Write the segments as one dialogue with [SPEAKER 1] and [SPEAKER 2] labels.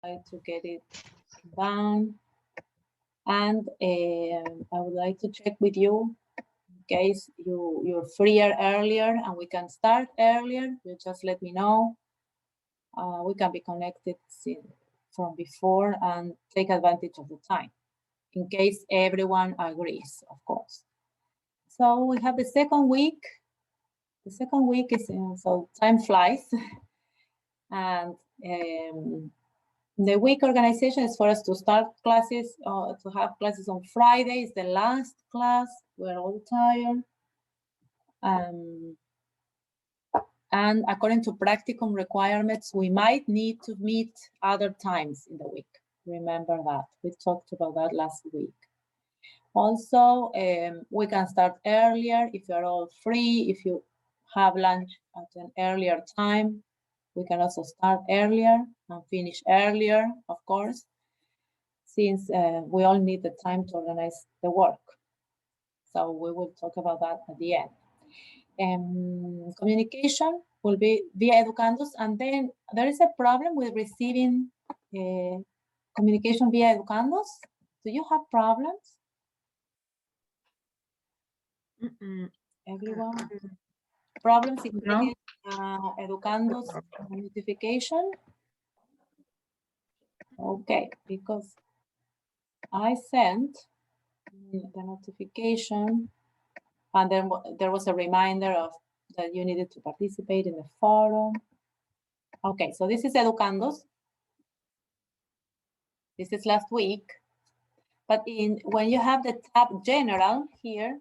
[SPEAKER 1] try to get it done. And I would like to check with you in case you're freer earlier and we can start earlier. You just let me know. We can be connected from before and take advantage of the time in case everyone agrees, of course. So we have the second week. The second week is, so time flies. And the week organization is for us to start classes, to have classes on Friday. It's the last class. We're all tired. And according to practicum requirements, we might need to meet other times in the week. Remember that. We talked about that last week. Also, we can start earlier if you're all free. If you have lunch at an earlier time, we can also start earlier and finish earlier, of course, since we all need the time to organize the work. So we will talk about that at the end. Communication will be via Educandos, and then there is a problem with receiving communication via Educandos. Do you have problems? Everyone? Problems in getting Educandos notification? Okay, because I sent the notification and then there was a reminder of that you needed to participate in the forum. Okay, so this is Educandos. This is last week. But when you have the tab General here,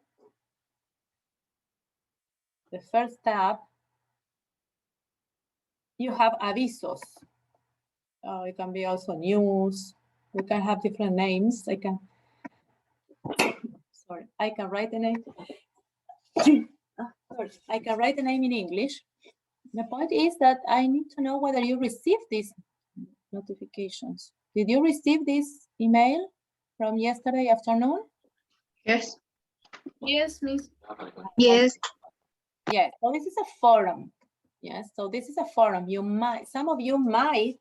[SPEAKER 1] the first tab, you have avisos. It can be also news. We can have different names. I can write the name. I can write the name in English. The point is that I need to know whether you received these notifications. Did you receive this email from yesterday afternoon?
[SPEAKER 2] Yes.
[SPEAKER 3] Yes, Miss.
[SPEAKER 2] Yes.
[SPEAKER 1] Yes, so this is a forum. Yes, so this is a forum. Some of you might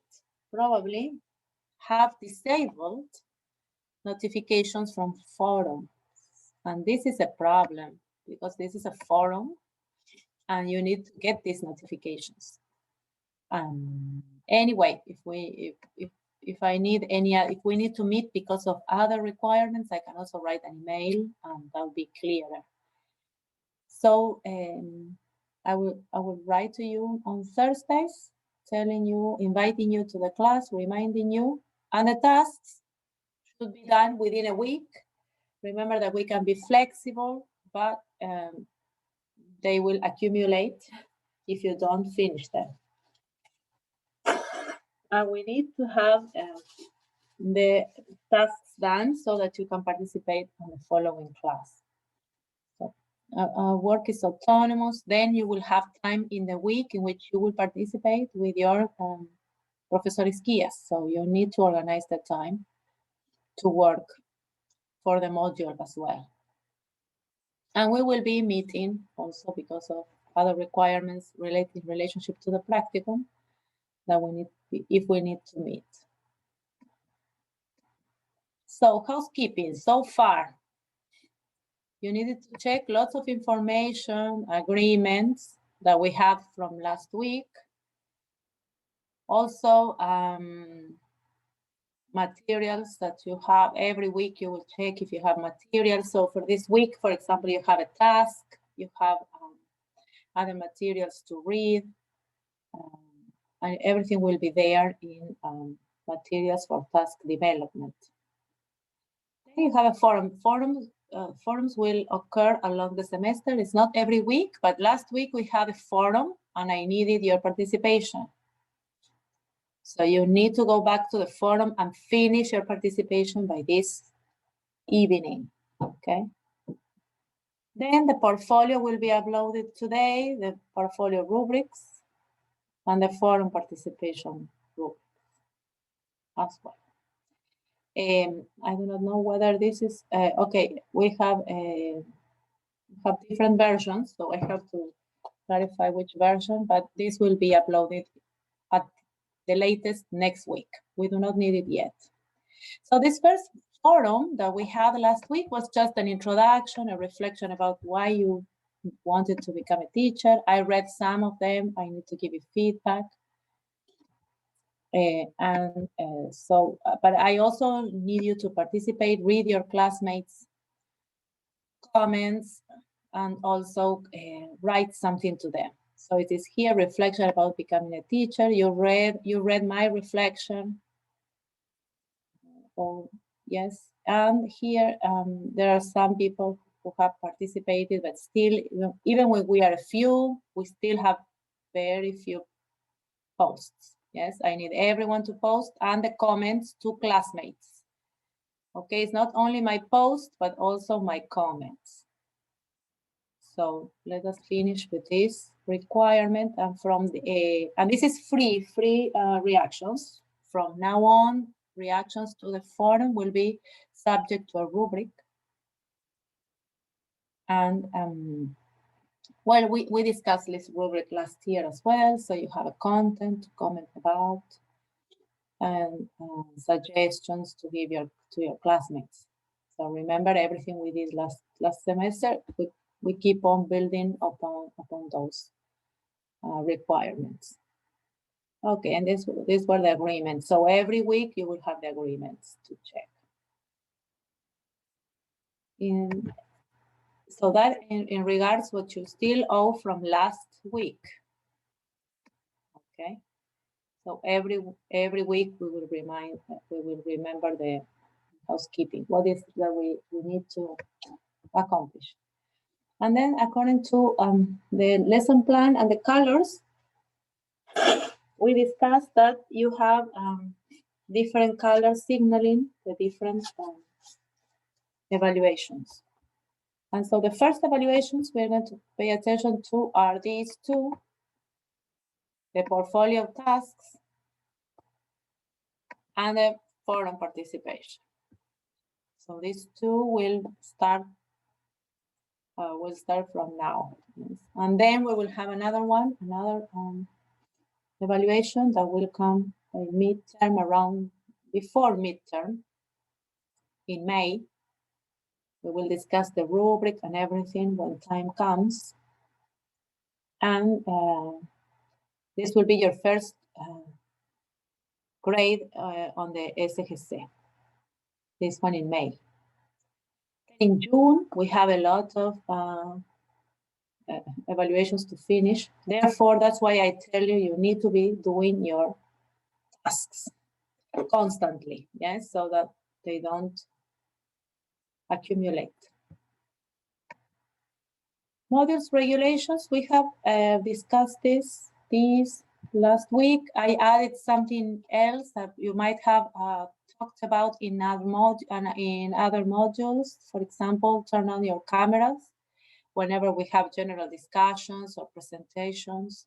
[SPEAKER 1] probably have disabled notifications from forums. And this is a problem because this is a forum and you need to get these notifications. Anyway, if we need to meet because of other requirements, I can also write an email and that'll be clearer. So I will write to you on Thursdays, telling you, inviting you to the class, reminding you, and the tasks should be done within a week. Remember that we can be flexible, but they will accumulate if you don't finish them. And we need to have the tasks done so that you can participate in the following class. So work is autonomous. Then you will have time in the week in which you will participate with your Professor Isquias. So you need to organize the time to work for the module as well. And we will be meeting also because of other requirements related in relationship to the practicum that we need, if we need to meet. So housekeeping so far. You needed to check lots of information, agreements that we have from last week. Also, materials that you have every week, you will check if you have materials. So for this week, for example, you have a task, you have other materials to read, and everything will be there in materials for task development. Then you have a forum. Forums will occur along the semester. It's not every week, but last week we had a forum and I needed your participation. So you need to go back to the forum and finish your participation by this evening, okay? Then the portfolio will be uploaded today, the portfolio rubrics, and the forum participation rubrics as well. I do not know whether this is, okay, we have different versions, so I have to clarify which version, but this will be uploaded the latest next week. We do not need it yet. So this first forum that we had last week was just an introduction, a reflection about why you wanted to become a teacher. I read some of them. I need to give you feedback. But I also need you to participate, read your classmates' comments, and also write something to them. So it is here reflection about becoming a teacher. You read my reflection. Oh, yes, and here there are some people who have participated, but still, even when we are a few, we still have very few posts. Yes, I need everyone to post and the comments to classmates. Okay, it's not only my post, but also my comments. So let us finish with this requirement, and from the and this is free reactions. From now on, reactions to the forum will be subject to a rubric. And well, we discussed this rubric last year as well, so you have a content to comment about and suggestions to give to your classmates. So remember everything we did last semester. We keep on building upon those requirements. Okay, and this were the agreements. So every week you will have the agreements to check. So that in regards what you still owe from last week. Okay. So every week we will remember the housekeeping. What is that we need to accomplish? And then according to the lesson plan and the colors, we discussed that you have different colors signaling the different evaluations. And so the first evaluations we're going to pay attention to are these two, the portfolio tasks and the forum participation. So these two will start from now. And then we will have another evaluation that will come by midterm, around before midterm in May. We will discuss the rubric and everything when time comes. And this will be your first grade on the SGC, this one in May. In June, we have a lot of evaluations to finish. Therefore, that's why I tell you, you need to be doing your tasks constantly, yes, so that they don't accumulate. Modules regulations, we have discussed these last week. I added something else that you might have talked about in other modules. For example, turn on your cameras whenever we have general discussions or presentations.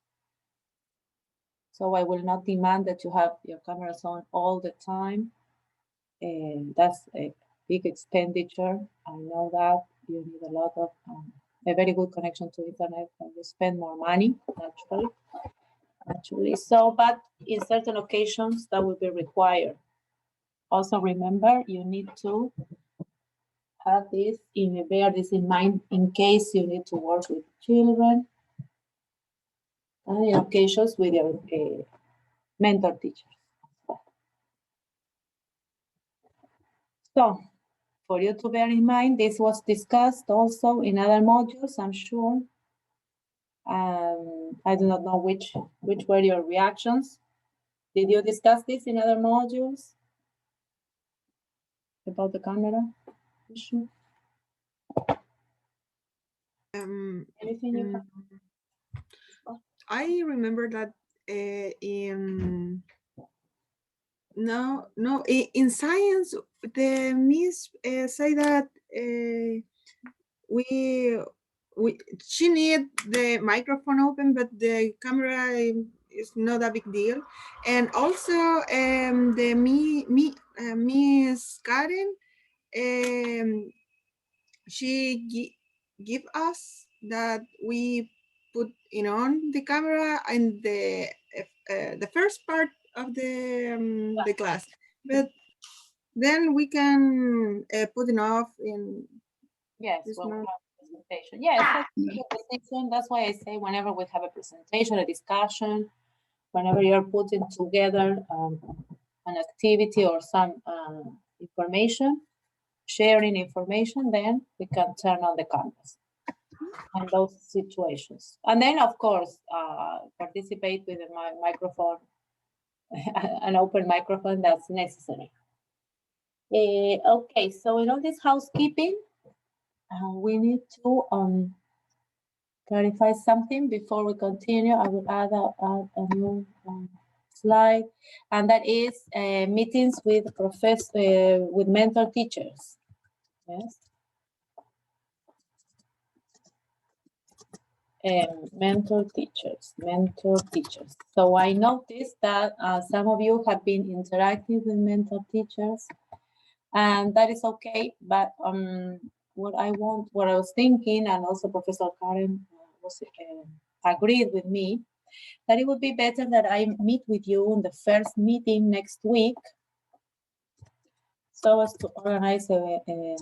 [SPEAKER 1] So I will not demand that you have your cameras on all the time. And that's a big expenditure. I know that you need a lot of a very good connection to internet, and you spend more money naturally. So, but in certain occasions that will be required. Also remember, you need to have bear this in mind in case you need to work with children and in occasions with your mentor teachers. So, for you to bear in mind, this was discussed also in other modules, I'm sure. I do not know which were your reactions. Did you discuss this in other modules about the camera issue? Anything you have?
[SPEAKER 4] I remember that in science, the miss say that she need the microphone open, but the camera is not a big deal. And also the Miss Karen, she give us that we put on the camera, and the first part of the class, but then we can put it off in
[SPEAKER 1] Yes,
[SPEAKER 4] this
[SPEAKER 1] when we
[SPEAKER 4] month.
[SPEAKER 1] have a presentation. Yes, that's the presentation. That's why I say whenever we have a presentation, a discussion, whenever you're putting together an activity or some information, sharing information, then we can turn on the cameras in those situations. And then, of course, participate with a microphone, an open microphone that's necessary. Okay, so in all this housekeeping, we need to clarify something before we continue. I will add a new slide, and that is meetings with with mentor teachers. Yes. Mentor teachers. So I noticed that some of you have been interacting with mentor teachers, and that is okay. But what I was thinking, and also Professor Karen was agreed with me, that it would be better that I meet with you in the first meeting next week, so as to organize the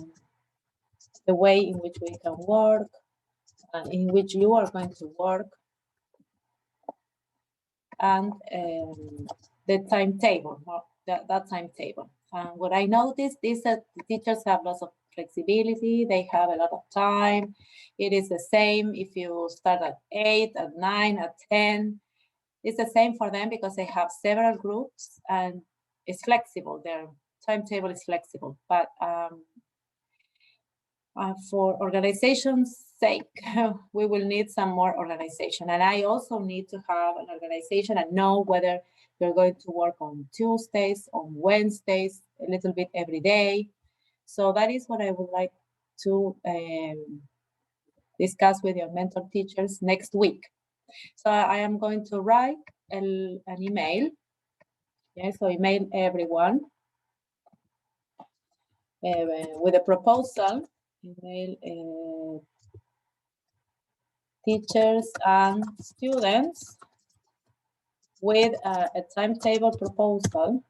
[SPEAKER 1] way in which we can work, in which you are going to work, and the timetable, that timetable. And what I noticed is that the teachers have lots of flexibility. They have a lot of time. It is the same if you start at 8, at 9, at 10. It's the same for them because they have several groups and it's flexible. Their timetable is flexible. But for organization's sake, we will need some more organization. And I also need to have an organization and know whether you're going to work on Tuesdays, on Wednesdays, a little bit every day. So that is what I would like to discuss with your mentor teachers next week. So I am going to write an email. Yeah, so email everyone with a proposal. Email teachers and students with a timetable proposal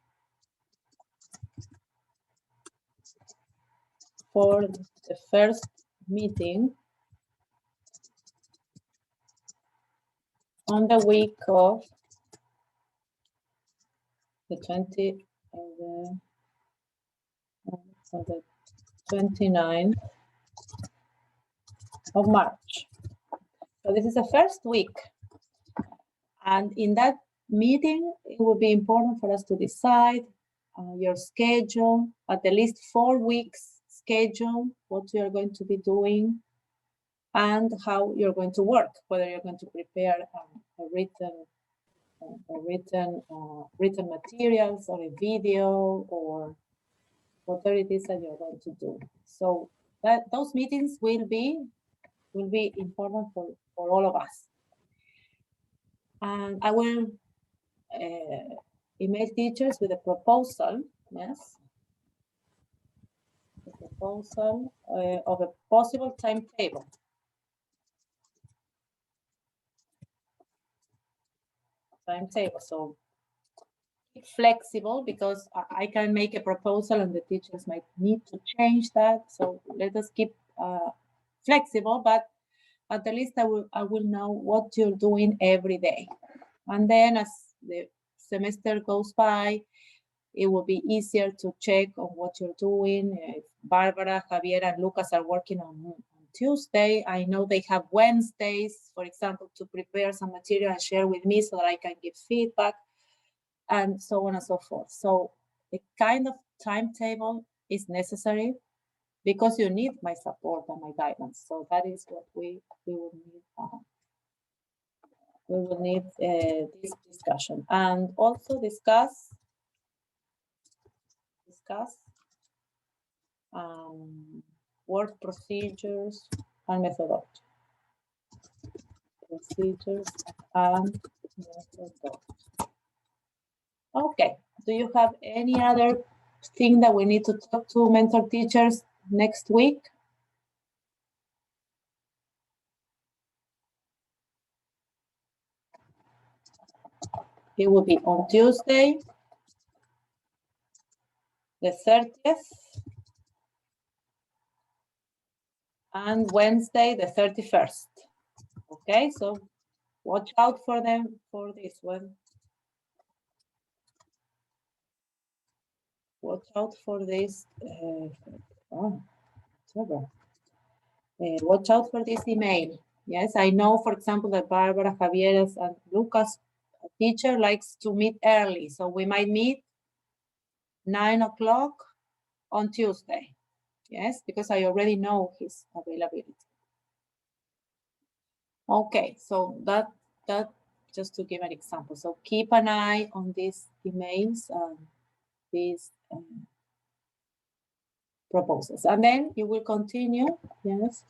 [SPEAKER 1] for the first meeting on the week of the 29th of March. So this is the first week. And in that meeting, it will be important for us to decide your schedule, at least 4 weeks schedule, what you are going to be doing, and how you're going to work, whether you're going to prepare written materials or a video or whatever it is that you're going to do. So that those meetings will be important for all of us. And I will email teachers with a proposal, yes, a proposal of a possible timetable. So flexible, because I can make a proposal and the teachers might need to change that. So let us keep flexible, but at the least I will know what you're doing every day. And then as the semester goes by, it will be easier to check on what you're doing. If Barbara, Javier, and Lucas are working on Tuesday, I know they have Wednesdays, for example, to prepare some material and share with me so that I can give feedback, and so on and so forth. So the kind of timetable is necessary because you need my support and my guidance. So that is what we will need. We will need this discussion, and also discuss work procedures and methodology. Okay, do you have any other thing that we need to talk to mentor teachers next week? It will be on Tuesday, the 30th, and Wednesday, the 31st. Okay, so watch out for them for this one. Watch out for this. Watch out for this email. Yes, I know, for example, that Barbara, Javier's, and Lucas' teacher likes to meet early. So we might meet 9 o'clock on Tuesday. Yes, because I already know his availability. Okay, so that just to give an example. So keep an eye on these emails, these proposals, and then you will continue. Yes,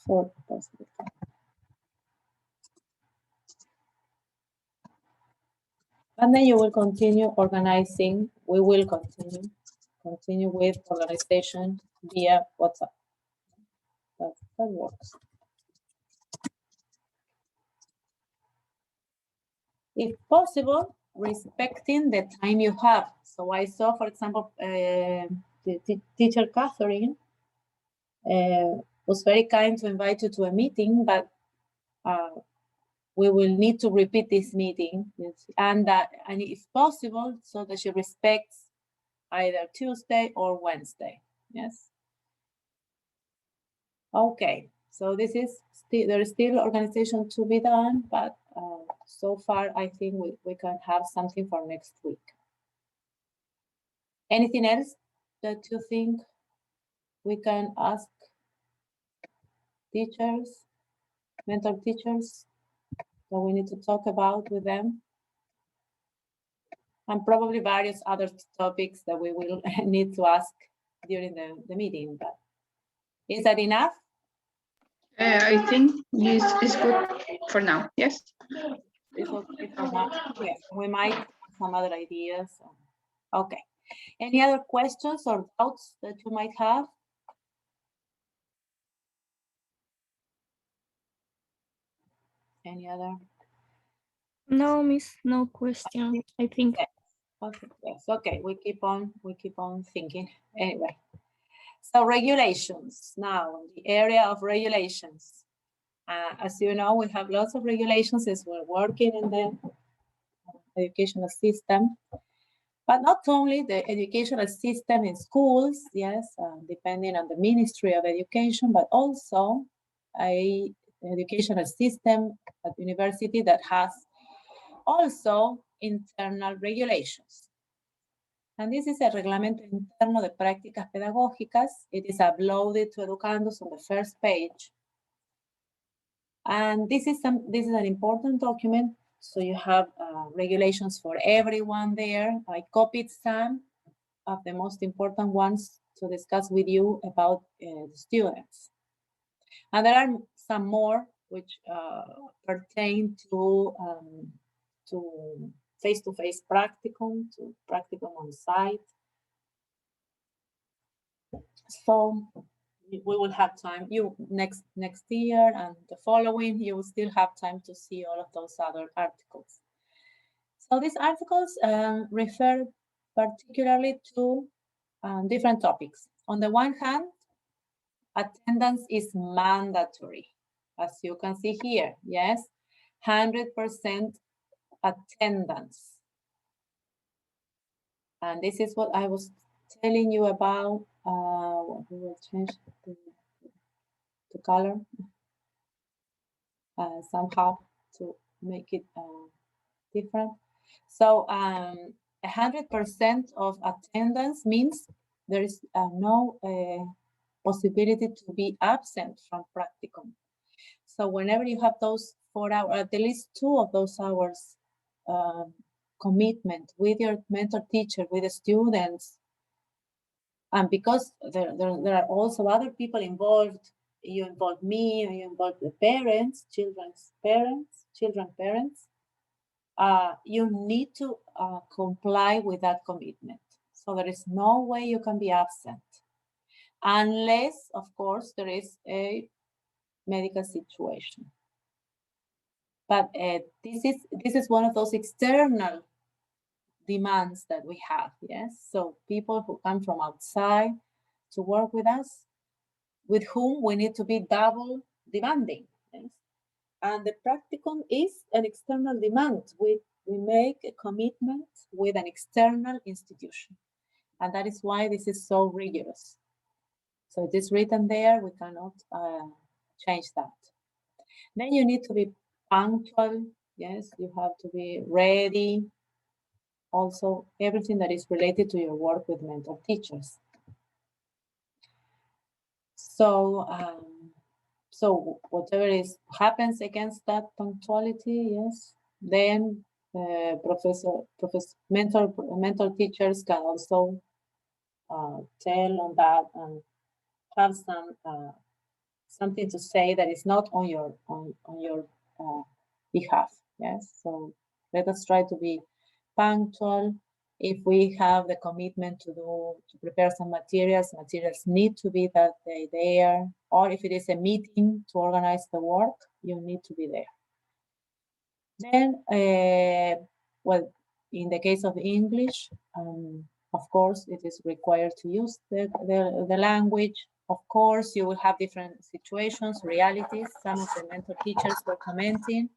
[SPEAKER 1] for possible. And then you will continue organizing. We will continue with organization via WhatsApp. That works. If possible, respecting the time you have. So I saw, for example, the teacher Catherine was very kind to invite you to a meeting, but we will need to repeat this meeting, yes, and if possible, so that she respects either Tuesday or Wednesday. Yes. Okay, so this is still, there is still organization to be done, but so far I think we can have something for next week. Anything else that you think we can ask teachers, mentor teachers, that we need to talk about with them? And probably various other topics that we will need to ask during the meeting, but is that enough?
[SPEAKER 2] I think this is good for now. Yes.
[SPEAKER 1] It's okay for now. Yes, we might have some other ideas. Okay. Any other questions or doubts that you might have? Any other?
[SPEAKER 3] No, Miss, no question, I think.
[SPEAKER 1] Yes. Okay. Yes. Okay. We keep on thinking. Anyway. So regulations now, the area of regulations. As you know, we have lots of regulations as we're working in the educational system. But not only the educational system in schools, yes, depending on the Ministry of Education, but also a educational system at university that has also internal regulations. And this is a Reglamento Interno de Prácticas Pedagógicas. It is uploaded to Educandos on the first page. And this is an important document. So you have regulations for everyone there. I copied some of the most important ones to discuss with you about the students. And there are some more which pertain to face-to-face practicum, to practicum on site. So we will have time, next year and the following, you will still have time to see all of those other articles. So these articles refer particularly to different topics. On the one hand, attendance is mandatory, as you can see here, yes, 100% attendance. And this is what I was telling you about. We will change the color somehow to make it different. So 100% of attendance means there is no possibility to be absent from practicum. So whenever you have those 4 hours, at least 2 of those hours commitment with your mentor teacher, with the students, and because there are also other people involved, you involve me, you involve the parents, children's parents, you need to comply with that commitment. So there is no way you can be absent, unless, of course, there is a medical situation. But this is one of those external demands that we have, yes? So people who come from outside to work with us, with whom we need to be double demanding, yes? And the practicum is an external demand. We make a commitment with an external institution. And that is why this is so rigorous. So it is written there, we cannot change that. Then you need to be punctual, yes, you have to be ready. Also, everything that is related to your work with mentor teachers. So, so whatever happens against that punctuality, yes, then mentor teachers can also tell on that and have something to say that is not on your behalf. Yes, so let us try to be punctual. If we have the commitment to prepare some materials need to be that day there. Or if it is a meeting to organize the work, you need to be there. Then, well, in the case of English, of course, it is required to use the language. Of course, you will have different situations, realities. Some of the mentor teachers were commenting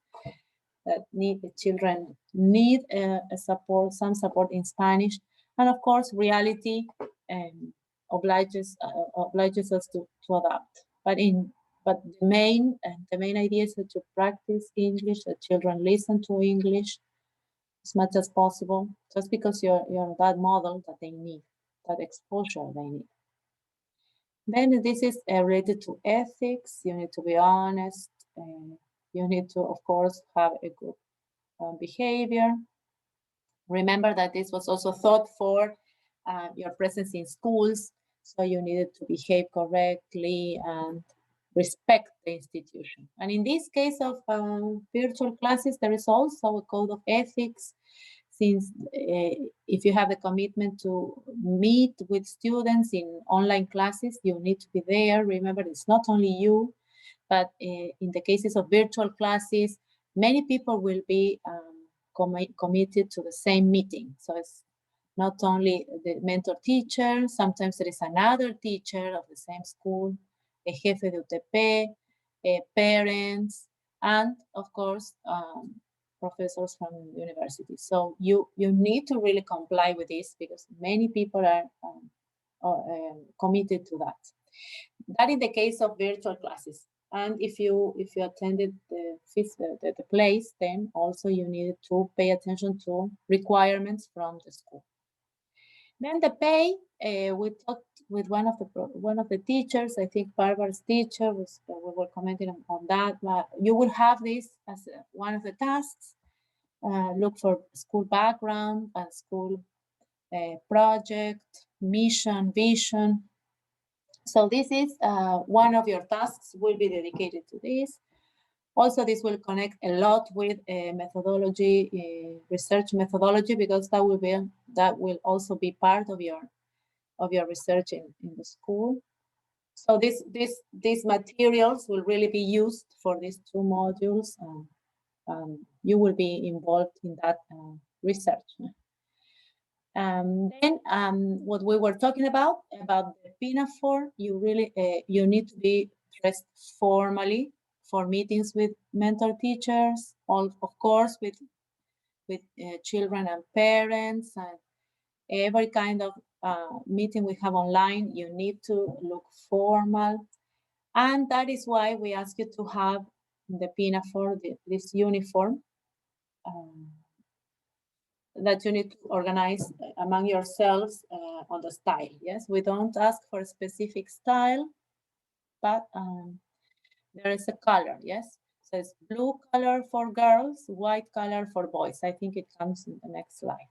[SPEAKER 1] that the children need some support in Spanish. And of course, reality obliges us to adapt. But the main idea is to practice English, that children listen to English as much as possible, just because you're that model that they need, that exposure they need. Then this is related to ethics. You need to be honest. You need to, of course, have a good behavior. Remember that this was also thought for your presence in schools, so you needed to behave correctly and respect the institution. And in this case of virtual classes, there is also a code of ethics, since if you have the commitment to meet with students in online classes, you need to be there. Remember, it's not only you, but in the cases of virtual classes, many people will be committed to the same meeting. So it's not only the mentor teacher, sometimes there is another teacher of the same school, a jefe de UTP, parents, and of course, professors from the university. So you need to really comply with this, because many people are committed to that. That is the case of virtual classes. And if you attended the place, then also you need to pay attention to requirements from the school. Then the pay, we talked with one of the teachers. I think Barbara's teacher we were commenting on that. You will have this as one of the tasks. Look for school background and school project, mission, vision. So this is one of your tasks will be dedicated to this. Also, this will connect a lot with methodology, research methodology, because that will also be part of your research in the school. So these materials will really be used for these two modules. You will be involved in that research. Then what we were talking about the pinafore, you really you need to be dressed formally for meetings with mentor teachers, of course with children and parents, and every kind of meeting we have online, you need to look formal. And that is why we ask you to have the pinafore, this uniform, that you need to organize among yourselves on the style. Yes, we don't ask for a specific style, but there is a color. Yes, so it's blue color for girls, white color for boys. I think it comes in the next slide.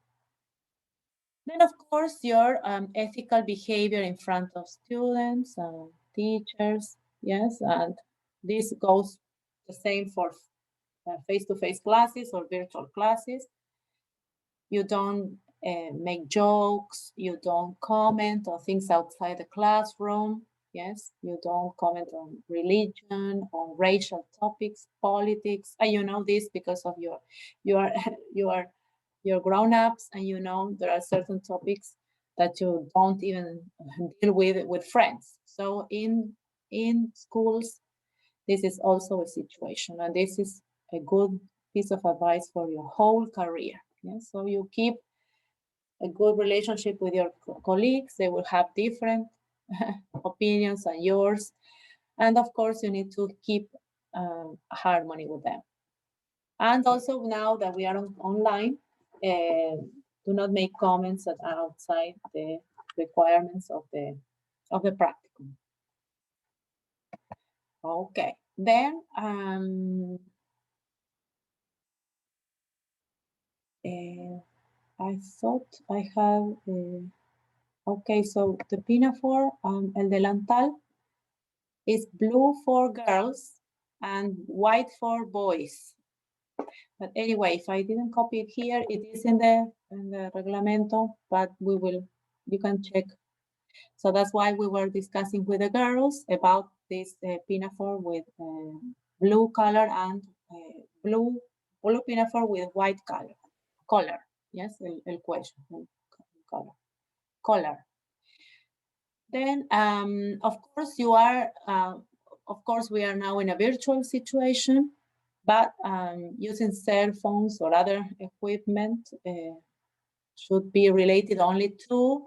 [SPEAKER 1] Then, of course, your ethical behavior in front of students and teachers. Yes, and this goes the same for face-to-face classes or virtual classes. You don't make jokes, you don't comment on things outside the classroom. Yes, you don't comment on religion, on racial topics, politics, and you know this because of your you're grown-ups, and you know there are certain topics that you don't even deal with friends. So in schools, this is also a situation, and this is a good piece of advice for your whole career. Yes, so you keep a good relationship with your colleagues. They will have different opinions than yours, and of course you need to keep harmony with them. And also now that we are online, do not make comments that are outside the requirements of the practicum. Okay, then I thought I have, okay, so the pinafore, el delantal is blue for girls and white for boys. But anyway, if I didn't copy it here, it is in the reglamento, but you can check. So that's why we were discussing with the girls about this pinafore with blue color and blue pinafore with white color. Yes, el cuello, color. Then, of course, we are now in a virtual situation, but using cell phones or other equipment should be related only to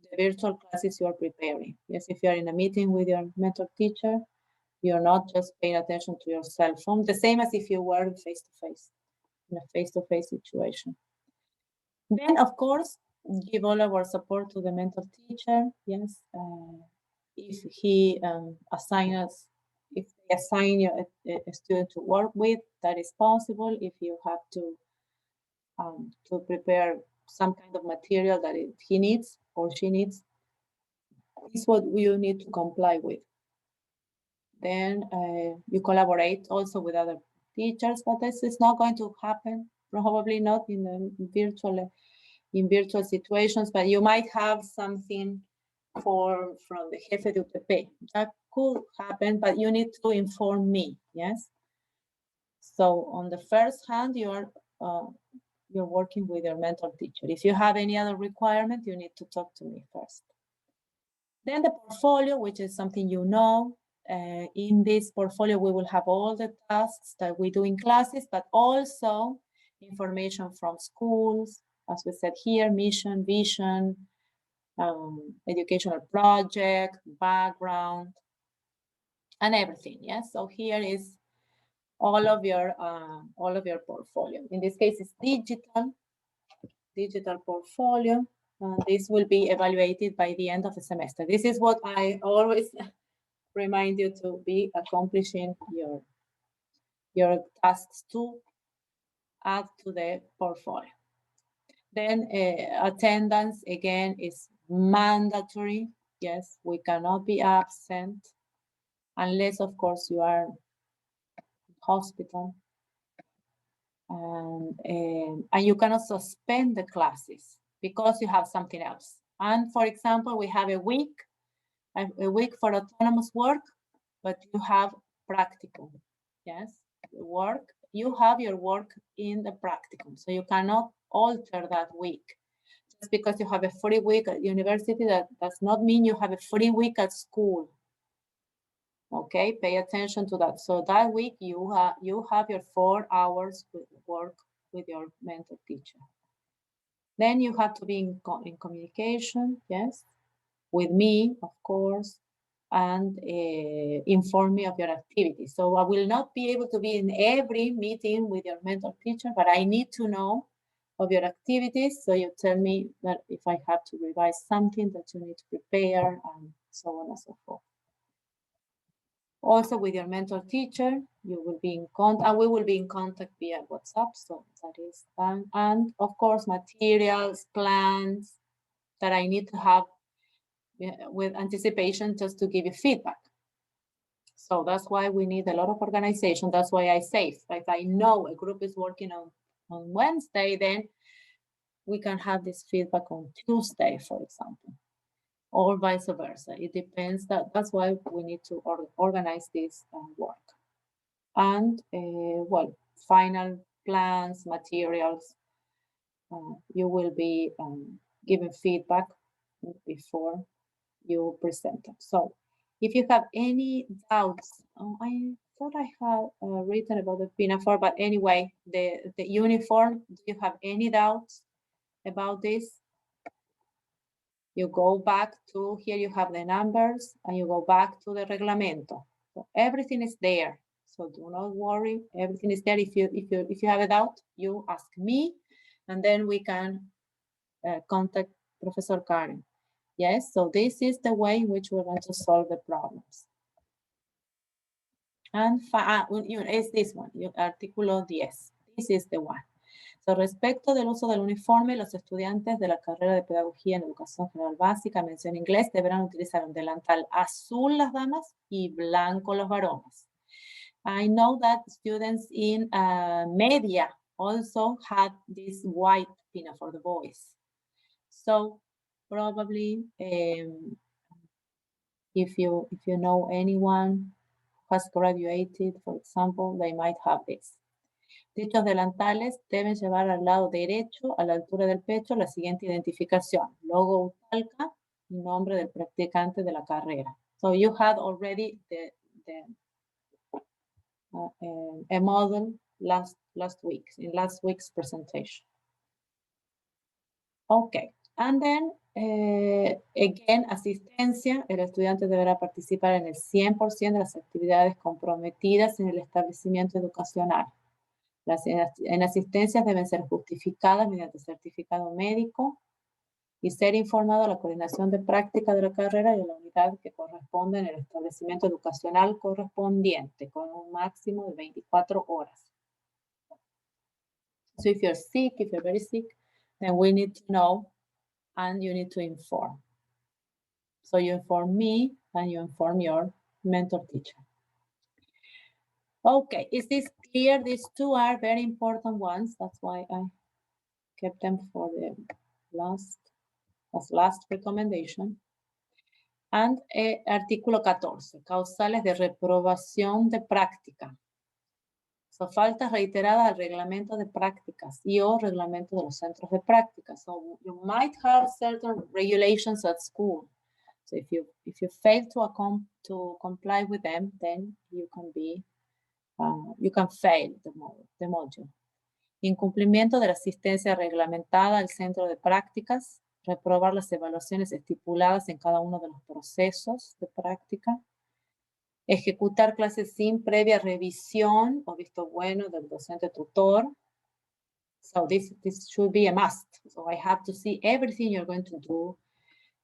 [SPEAKER 1] the virtual classes you are preparing. Yes, if you are in a meeting with your mentor teacher, you're not just paying attention to your cell phone, the same as if you were face-to-face, in a face-to-face situation. Then, of course, give all our support to the mentor teacher. Yes, if he if they assign you a student to work with, that is possible. If you have to prepare some kind of material that he needs or she needs, is what you need to comply with. Then you collaborate also with other teachers, but this is not going to happen, probably not in the virtual situations, but you might have something from the jefe de UTP. That could happen, but you need to inform me, yes? So on the first hand, you're working with your mentor teacher. If you have any other requirement, you need to talk to me first. Then the portfolio, which is something you know. In this portfolio, we will have all the tasks that we do in classes, but also information from schools, as we said here, mission, vision, educational project, background, and everything. Yes, so here is all of your portfolio. In this case, it's digital portfolio. This will be evaluated by the end of the semester. This is what I always remind you to be accomplishing your tasks to add to the portfolio. Then attendance, again, is mandatory. Yes, we cannot be absent unless, of course, you are in hospital. And you cannot suspend the classes because you have something else. And for example, we have a week for autonomous work, but you have practicum. Yes, you have your work in the practicum, so you cannot alter that week. Just because you have a free week at university, that does not mean you have a free week at school. Okay, pay attention to that. So that week you have your 4 hours work with your mentor teacher. Then you have to be in communication, yes, with me, of course, and inform me of your activities. So I will not be able to be in every meeting with your mentor teacher, but I need to know of your activities. So you tell me that if I have to revise something that you need to prepare, and so on and so forth. Also with your mentor teacher, you will be in contact, and we will be in contact via WhatsApp. So that is done. And of course, materials, plans that I need to have with anticipation just to give you feedback. So that's why we need a lot of organization. That's why I say, if I know a group is working on Wednesday, then we can have this feedback on Tuesday, for example. or vice versa. It depends. That's why we need to organize this work. And well, final plans, materials, you will be given feedback before you present them. So if you have any doubts, I thought I had written about the pinafore, but anyway, the uniform, do you have any doubts about this? You go back to, here you have the numbers, and you go back to the reglamento. So everything is there. So do not worry, everything is there. If you have a doubt, you ask me, and then we can contact Professor Karen. Yes, so this is the way in which we're going to solve the problems. And es this one, artículo 10. This is the one. So, respecto del uso del uniforme, los estudiantes de la carrera de Pedagogía en Educación General Básica, mención inglés, deberán utilizar un delantal azul las damas y blanco los varones. I know that students in media also had this white pinafore for the boys. So, probably, if you know anyone who has graduated, for example, they might have this. Dichos delantales deben llevar al lado derecho, a la altura del pecho, la siguiente identificación: logo UTALCA y nombre del practicante de la carrera. So you had already a model last week, in last week's presentation. Okay, and then again, asistencia. El estudiante deberá participar en el 100% de las actividades comprometidas en el establecimiento educacional. Las asistencias deben ser justificadas mediante certificado médico y ser informado a la coordinación de práctica de la carrera y a la unidad que corresponde en el establecimiento educacional correspondiente, con un máximo de 24 horas. So if you're sick, if you're very sick, then we need to know and you need to inform. So you inform me and you inform your mentor teacher. Okay, is this clear? These two are very important ones. That's why I kept them for the last recommendation. And artículo 14, causales de reprobación de práctica. So, faltas reiteradas al reglamento de prácticas y o reglamento de los centros de práctica. So, you might have certain regulations at school. So, if you fail to comply with them, then you can be you can fail the module. Incumplimiento de la asistencia reglamentada al centro de prácticas, reprobar las evaluaciones estipuladas en cada uno de los procesos de práctica, ejecutar clases sin previa revisión o visto bueno del docente tutor. So this should be a must. So I have to see everything you're going to do,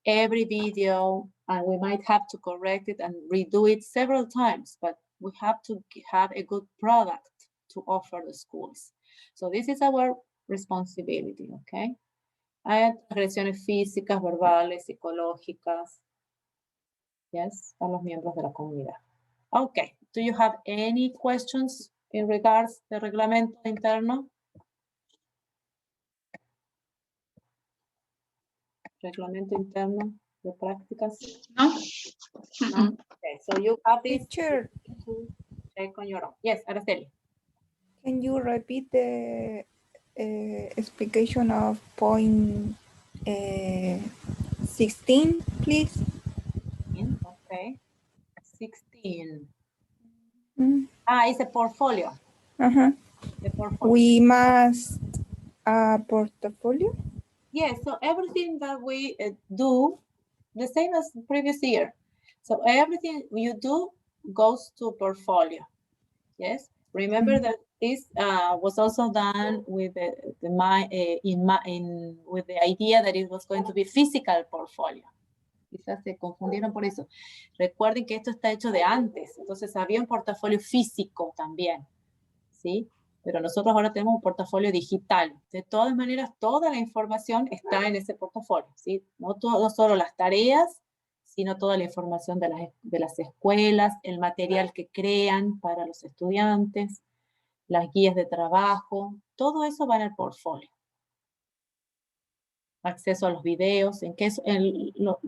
[SPEAKER 1] every video, and we might have to correct it and redo it several times, but we have to have a good product to offer the schools. So this is our responsibility, okay? Hay agresiones físicas, verbales, psicológicas, yes, a los miembros de la comunidad. Okay, do you have any questions in regards to reglamento interno? Reglamento interno de prácticas.
[SPEAKER 2] No.
[SPEAKER 1] No? Okay, so you have this
[SPEAKER 5] Teacher,
[SPEAKER 1] to check on your own. Yes, Araceli.
[SPEAKER 5] can you repeat the explication of point 16, please?
[SPEAKER 1] Okay. 16. It's a portfolio.
[SPEAKER 5] Uh-huh.
[SPEAKER 1] The portfolio.
[SPEAKER 5] We must portfolio?
[SPEAKER 1] Yes, so everything that we do, the same as the previous year. So everything you do goes to portfolio. Yes, remember that this was also done with with the idea that it was going to be physical portfolio. Quizás se confundieron por eso. Recuerden que esto está hecho de antes, entonces había un portafolio físico también, ¿sí? Pero nosotros ahora tenemos un portafolio digital. De todas maneras, toda la información está en ese portafolio, ¿sí? No solo las tareas, sino toda la información de las escuelas, el material que crean para los estudiantes, las guías de trabajo, todo eso va en el portfolio. acceso a los videos,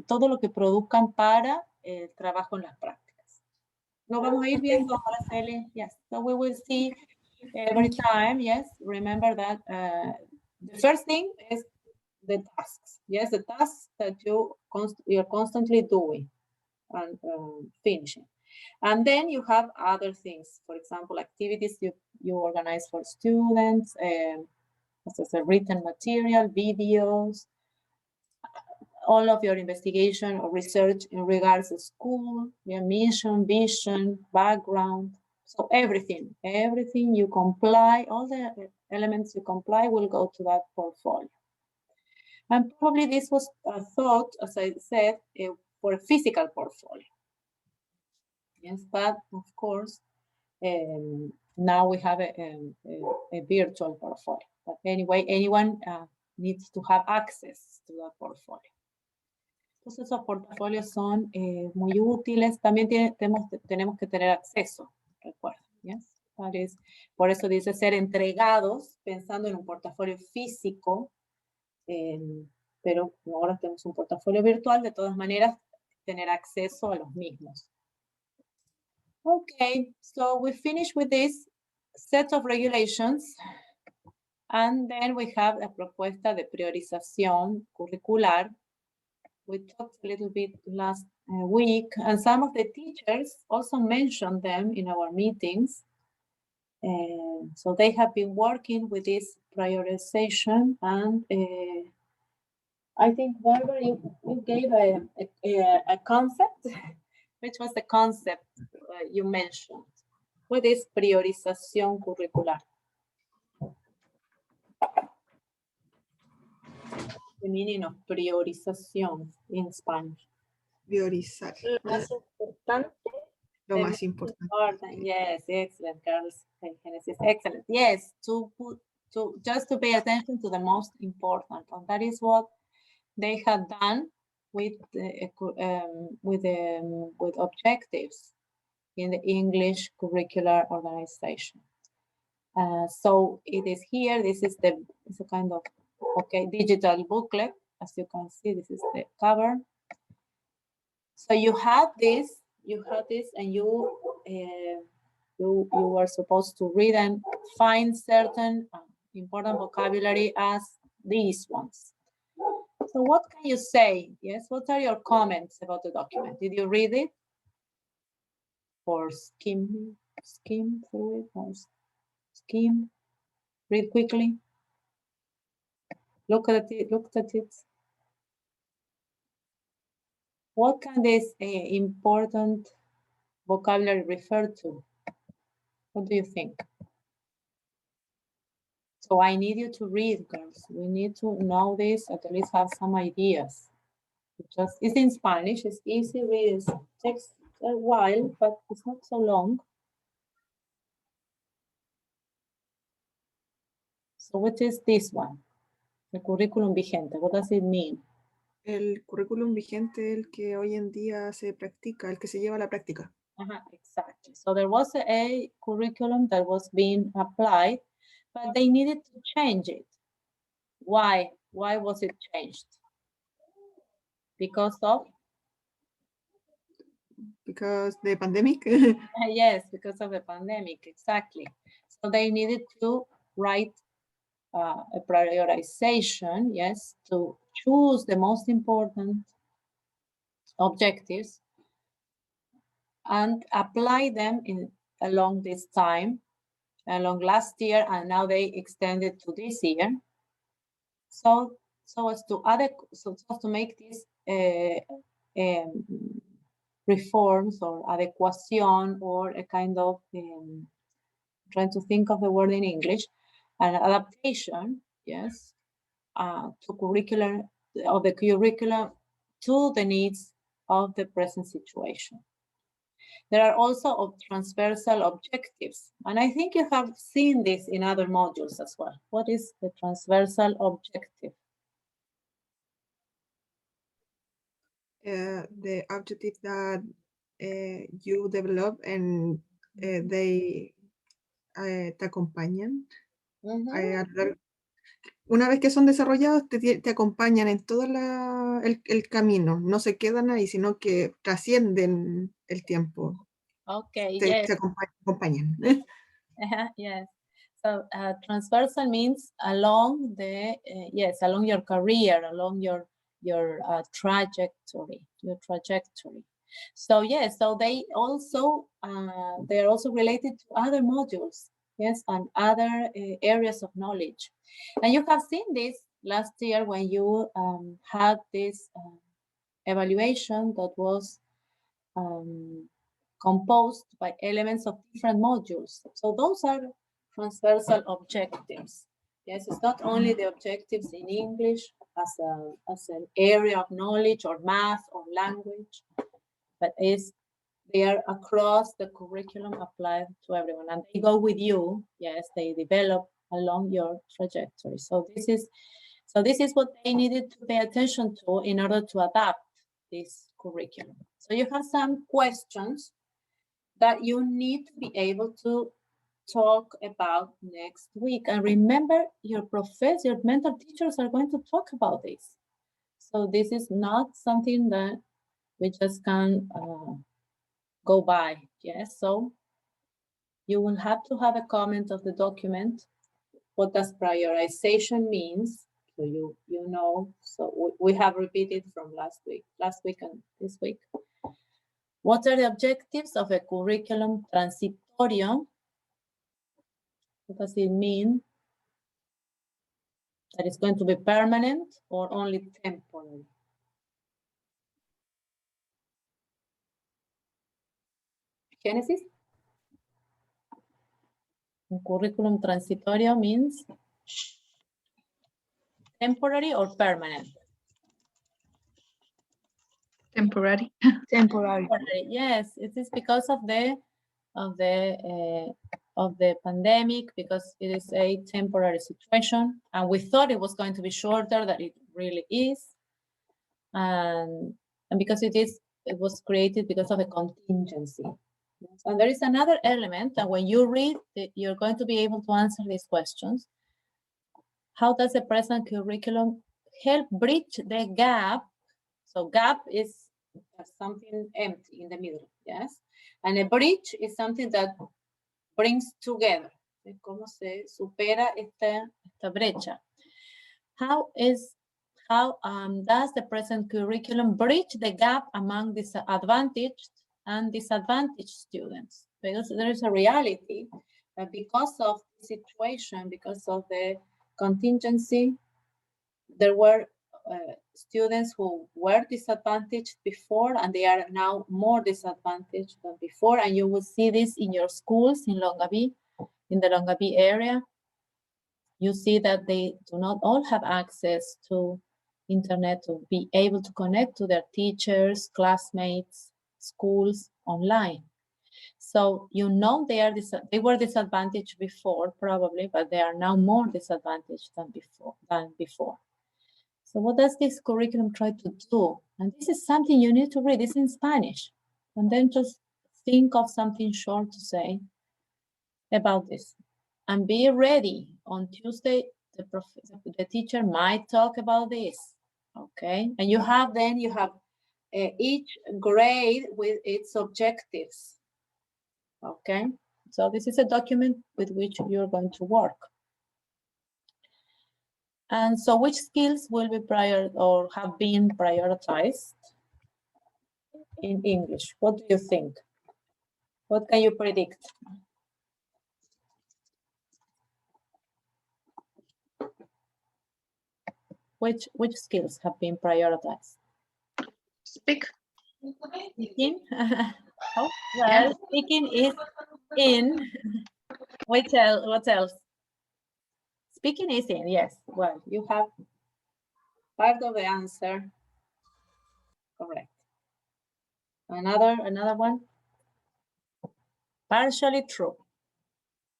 [SPEAKER 1] todo lo que produzcan para el trabajo en las prácticas. Lo vamos a ir viendo, Araceli. Yes, so we will see every time. Yes, remember that the first thing is the tasks. Yes, the tasks that you're constantly doing and finishing. And then you have other things, for example, activities you organize for students, as a written material, videos, all of your investigation or research in regards to school, your mission, vision, background. So everything you comply, all the elements you comply will go to that portfolio. And probably this was a thought, as I said, for a physical portfolio. Yes, but of course, now we have a virtual portfolio. But anyway, anyone needs to have access to that portfolio. Entonces, esos portafolios son muy útiles. También tenemos que tener acceso, recuerden. Yes? Por eso dice ser entregados, pensando en un portafolio físico, pero ahora tenemos un portafolio virtual, de todas maneras, tener acceso a los mismos. Okay, so we finish with this set of regulations, and then we have la propuesta de priorización curricular. We talked a little bit last week, and some of the teachers also mentioned them in our meetings. So they have been working with this prioritization, and I think, Barbara, you gave a concept. Which was the concept you mentioned? What is priorización curricular? The meaning of priorización in Spanish.
[SPEAKER 4] Priorizar.
[SPEAKER 3] Lo más importante.
[SPEAKER 4] Lo más importante.
[SPEAKER 1] Yes, excellent, Carlos. Genesis, excellent. Yes, just to pay attention to the most important, and that is what they had done with objectives in the English curricular organization. So it is here. This is it's a kind of digital booklet. As you can see, this is the cover. So you have this, and you were supposed to read and find certain important vocabulary as these ones. So what can you say? Yes, what are your comments about the document? Did you read it? Or skim through it? Or skim? Read quickly? Look at it. What can this important vocabulary refer to? What do you think? So I need you to read, girls. We need to know this, at least have some ideas. It's in Spanish, it's easy read. It takes a while, but it's not so long. So what is this one? The curriculum vigente, what does it mean?
[SPEAKER 4] El currículum vigente, el que hoy en día se practica, el que se lleva a la práctica.
[SPEAKER 1] Exactly. So there was a curriculum that was being applied, but they needed to change it. Why? Why was it changed? Because of?
[SPEAKER 4] Because the pandemic.
[SPEAKER 1] Yes, because of the pandemic, exactly. So they needed to write a prioritization, yes, to choose the most important objectives and apply them along this time, along last year, and now they extended to this year. So as to make these reforms or adecuación, or a kind of trying to think of the word in English, an adaptation, yes, to curriculum to the needs of the present situation. There are also transversal objectives, and I think you have seen this in other modules as well. What is the transversal objective?
[SPEAKER 4] The objective that you develop and they te acompañan. una vez que son desarrollados, te acompañan en todo el camino. No se quedan ahí, sino que trascienden el tiempo.
[SPEAKER 1] Okay,
[SPEAKER 4] Te
[SPEAKER 1] yes.
[SPEAKER 4] acompañan.
[SPEAKER 1] Yes. So transversal means along the yes, along your career, along your trajectory, So yes, so they're also related to other modules, yes, and other areas of knowledge. And you have seen this last year when you had this evaluation that was composed by elements of different modules. So those are transversal objectives. Yes, it's not only the objectives in English as an area of knowledge or math or language, but they are across the curriculum applied to everyone, and they go with you. Yes, they develop along your trajectory. So this is what they needed to pay attention to in order to adapt this curriculum. So you have some questions that you need to be able to talk about next week. And remember, your mentor teachers are going to talk about this. So this is not something that we just can go by. Yes, so you will have to have a comment of the document. What does prioritization means? So you know, so we have repeated from last week and this week. What are the objectives of a curriculum transitorio? What does it mean? That it's going to be permanent or only temporary? Genesis? Un curriculum transitorio means temporary or permanent?
[SPEAKER 2] Temporary.
[SPEAKER 3] Temporary.
[SPEAKER 1] Yes, it is because of the pandemic, because it is a temporary situation, and we thought it was going to be shorter than it really is, and because it was created because of a contingency. And there is another element, and when you read, you're going to be able to answer these questions. How does the present curriculum help bridge the gap? So gap is something empty in the middle, yes? And a bridge is something that brings together. ¿Cómo se supera esta brecha? How does the present curriculum bridge the gap among disadvantaged and disadvantaged students? Because there is a reality that because of the situation, because of the contingency, there were students who were disadvantaged before, and they are now more disadvantaged than before. And you will see this in your schools in Longaví, in the Longaví area. You see that they do not all have access to internet to be able to connect to their teachers, classmates, schools online. So you know they were disadvantaged before probably, but they are now more disadvantaged than before. So what does this curriculum try to do? And this is something you need to read. It's in Spanish. And then just think of something short to say about this. And be ready. On Tuesday, the teacher might talk about this. Okay. And you have each grade with its objectives. Okay. So this is a document with which you're going to work. And so which skills will be have been prioritized in English? What do you think? What can you predict? Which skills have been prioritized?
[SPEAKER 2] Speak.
[SPEAKER 1] Speaking? Oh, well, speaking is in. What else? Speaking is in, yes. Well, you have part of the answer correct. Another one? Partially true.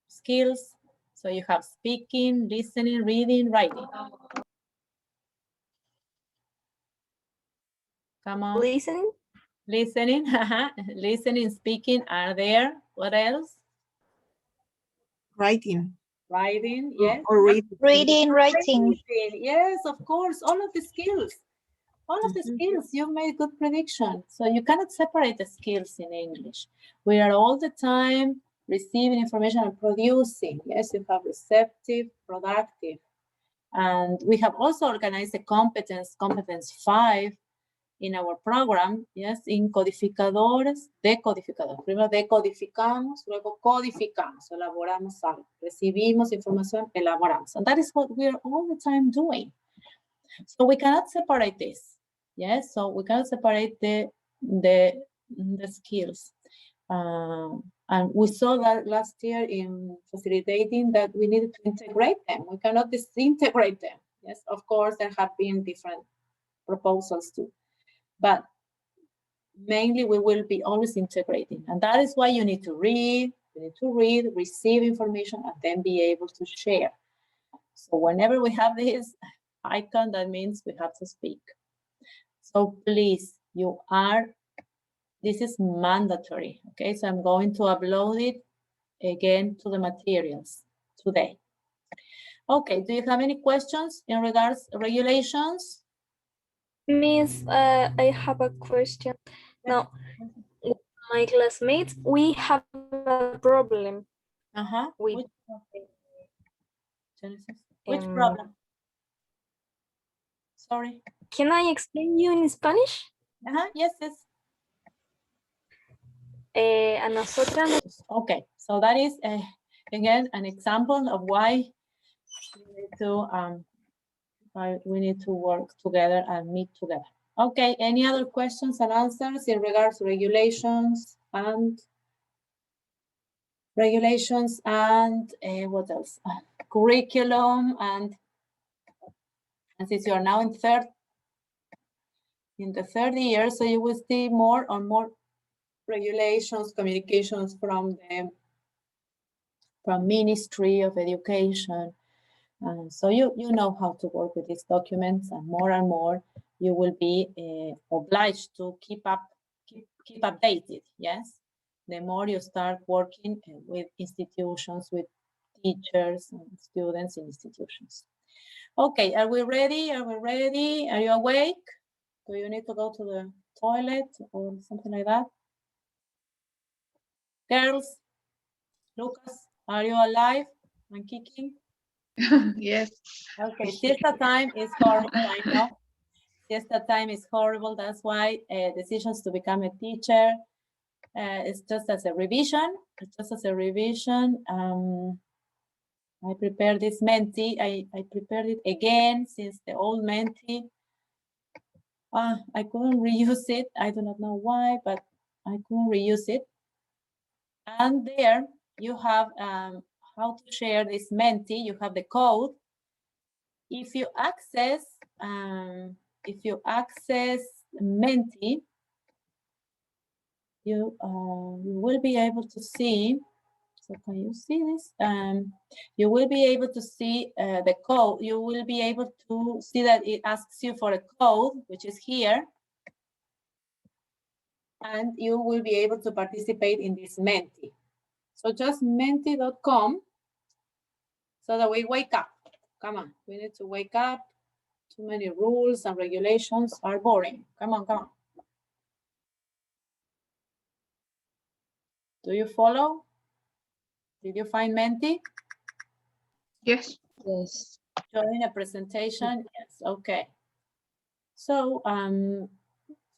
[SPEAKER 1] Skills. So you have speaking, listening, reading, writing. Come on.
[SPEAKER 3] Listening.
[SPEAKER 1] Listening, listening, speaking are there. What else?
[SPEAKER 4] Writing.
[SPEAKER 1] Writing, yes.
[SPEAKER 4] Or read.
[SPEAKER 5] Reading, writing.
[SPEAKER 1] Yes, of course, all of the skills. All of the skills, you made good prediction. So you cannot separate the skills in English. We are all the time receiving information and producing. Yes, you have receptive, productive. And we have also organized the competence 5 in our program, yes, in codificadores, decodificadores. Primero decodificamos, luego codificamos, elaboramos algo. Recibimos información, elaboramos. And that is what we are all the time doing. So we cannot separate this. Yes, so we cannot separate the skills. And we saw that last year in facilitating that we needed to integrate them. We cannot disintegrate them. Yes, of course, there have been different proposals too. But mainly we will be always integrating. And that is why you need to read, receive information, and then be able to share. So whenever we have this icon, that means we have to speak. So please, this is mandatory, okay? So I'm going to upload it again to the materials today. Okay, do you have any questions in regards to regulations?
[SPEAKER 3] Miss, I have a question. Now, with my classmates, we have a problem. With,
[SPEAKER 1] Which problem? Sorry.
[SPEAKER 3] Can I explain you in Spanish?
[SPEAKER 1] Yes, yes.
[SPEAKER 3] A nosotras.
[SPEAKER 1] Okay, so that is again an example of why we need to work together and meet together. Okay, any other questions and answers in regards to regulations and what else? Curriculum and since you are now in the third year, so you will see more and more regulations, communications from Ministry of Education. So you know how to work with these documents, and more you will be obliged to keep updated. Yes, the more you start working with institutions, with teachers and students in institutions. Okay, are we ready? Are we ready? Are you awake? Do you need to go to the toilet or something like that? Girls, Lucas, are you alive and kicking?
[SPEAKER 2] Yes.
[SPEAKER 1] Okay, siesta time is horrible, I know. Siesta time is horrible. That's why decisions to become a teacher is just as a revision. It's just as a revision. I prepared this Menti. I prepared it again since the old Menti. I couldn't reuse it. I do not know why, but I couldn't reuse it. And there you have how to share this Menti. You have the code. If you access Menti, you will be able to see. So can you see this? You will be able to see the code. You will be able to see that it asks you for a code, which is here. And you will be able to participate in this Menti. So just menti.com so that we wake up. Come on, we need to wake up. Too many rules and regulations are boring. Come on, come on. Do you follow? Did you find Menti?
[SPEAKER 2] Yes.
[SPEAKER 5] Yes.
[SPEAKER 1] Join a presentation? Yes, okay. So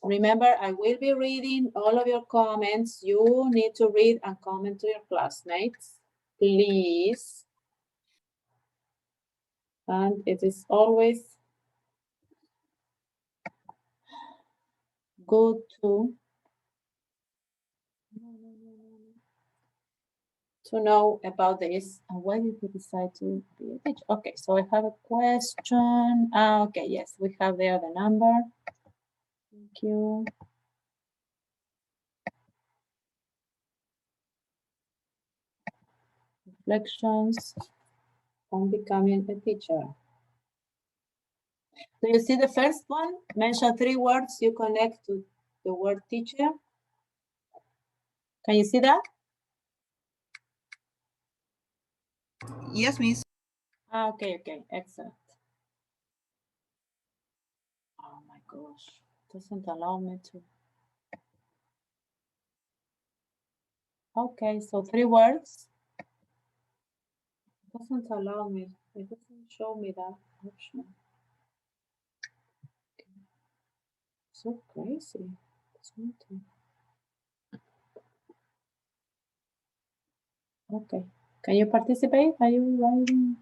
[SPEAKER 1] remember, I will be reading all of your comments. You need to read and comment to your classmates, please. And it is always good to know about this. And why did we decide to be a teacher? Okay, so I have a question. Okay, yes, we have there the number. Thank you. Reflections on becoming a teacher. Do you see the first one? Mention 3 words you connect to the word teacher. Can you see that?
[SPEAKER 4] Yes, Miss.
[SPEAKER 1] Ah, okay, okay, excellent. Oh my gosh, doesn't allow me to. Okay, so 3 words. Doesn't allow me. It doesn't show me that option. So crazy. Something. Okay. Can you participate? Are you writing?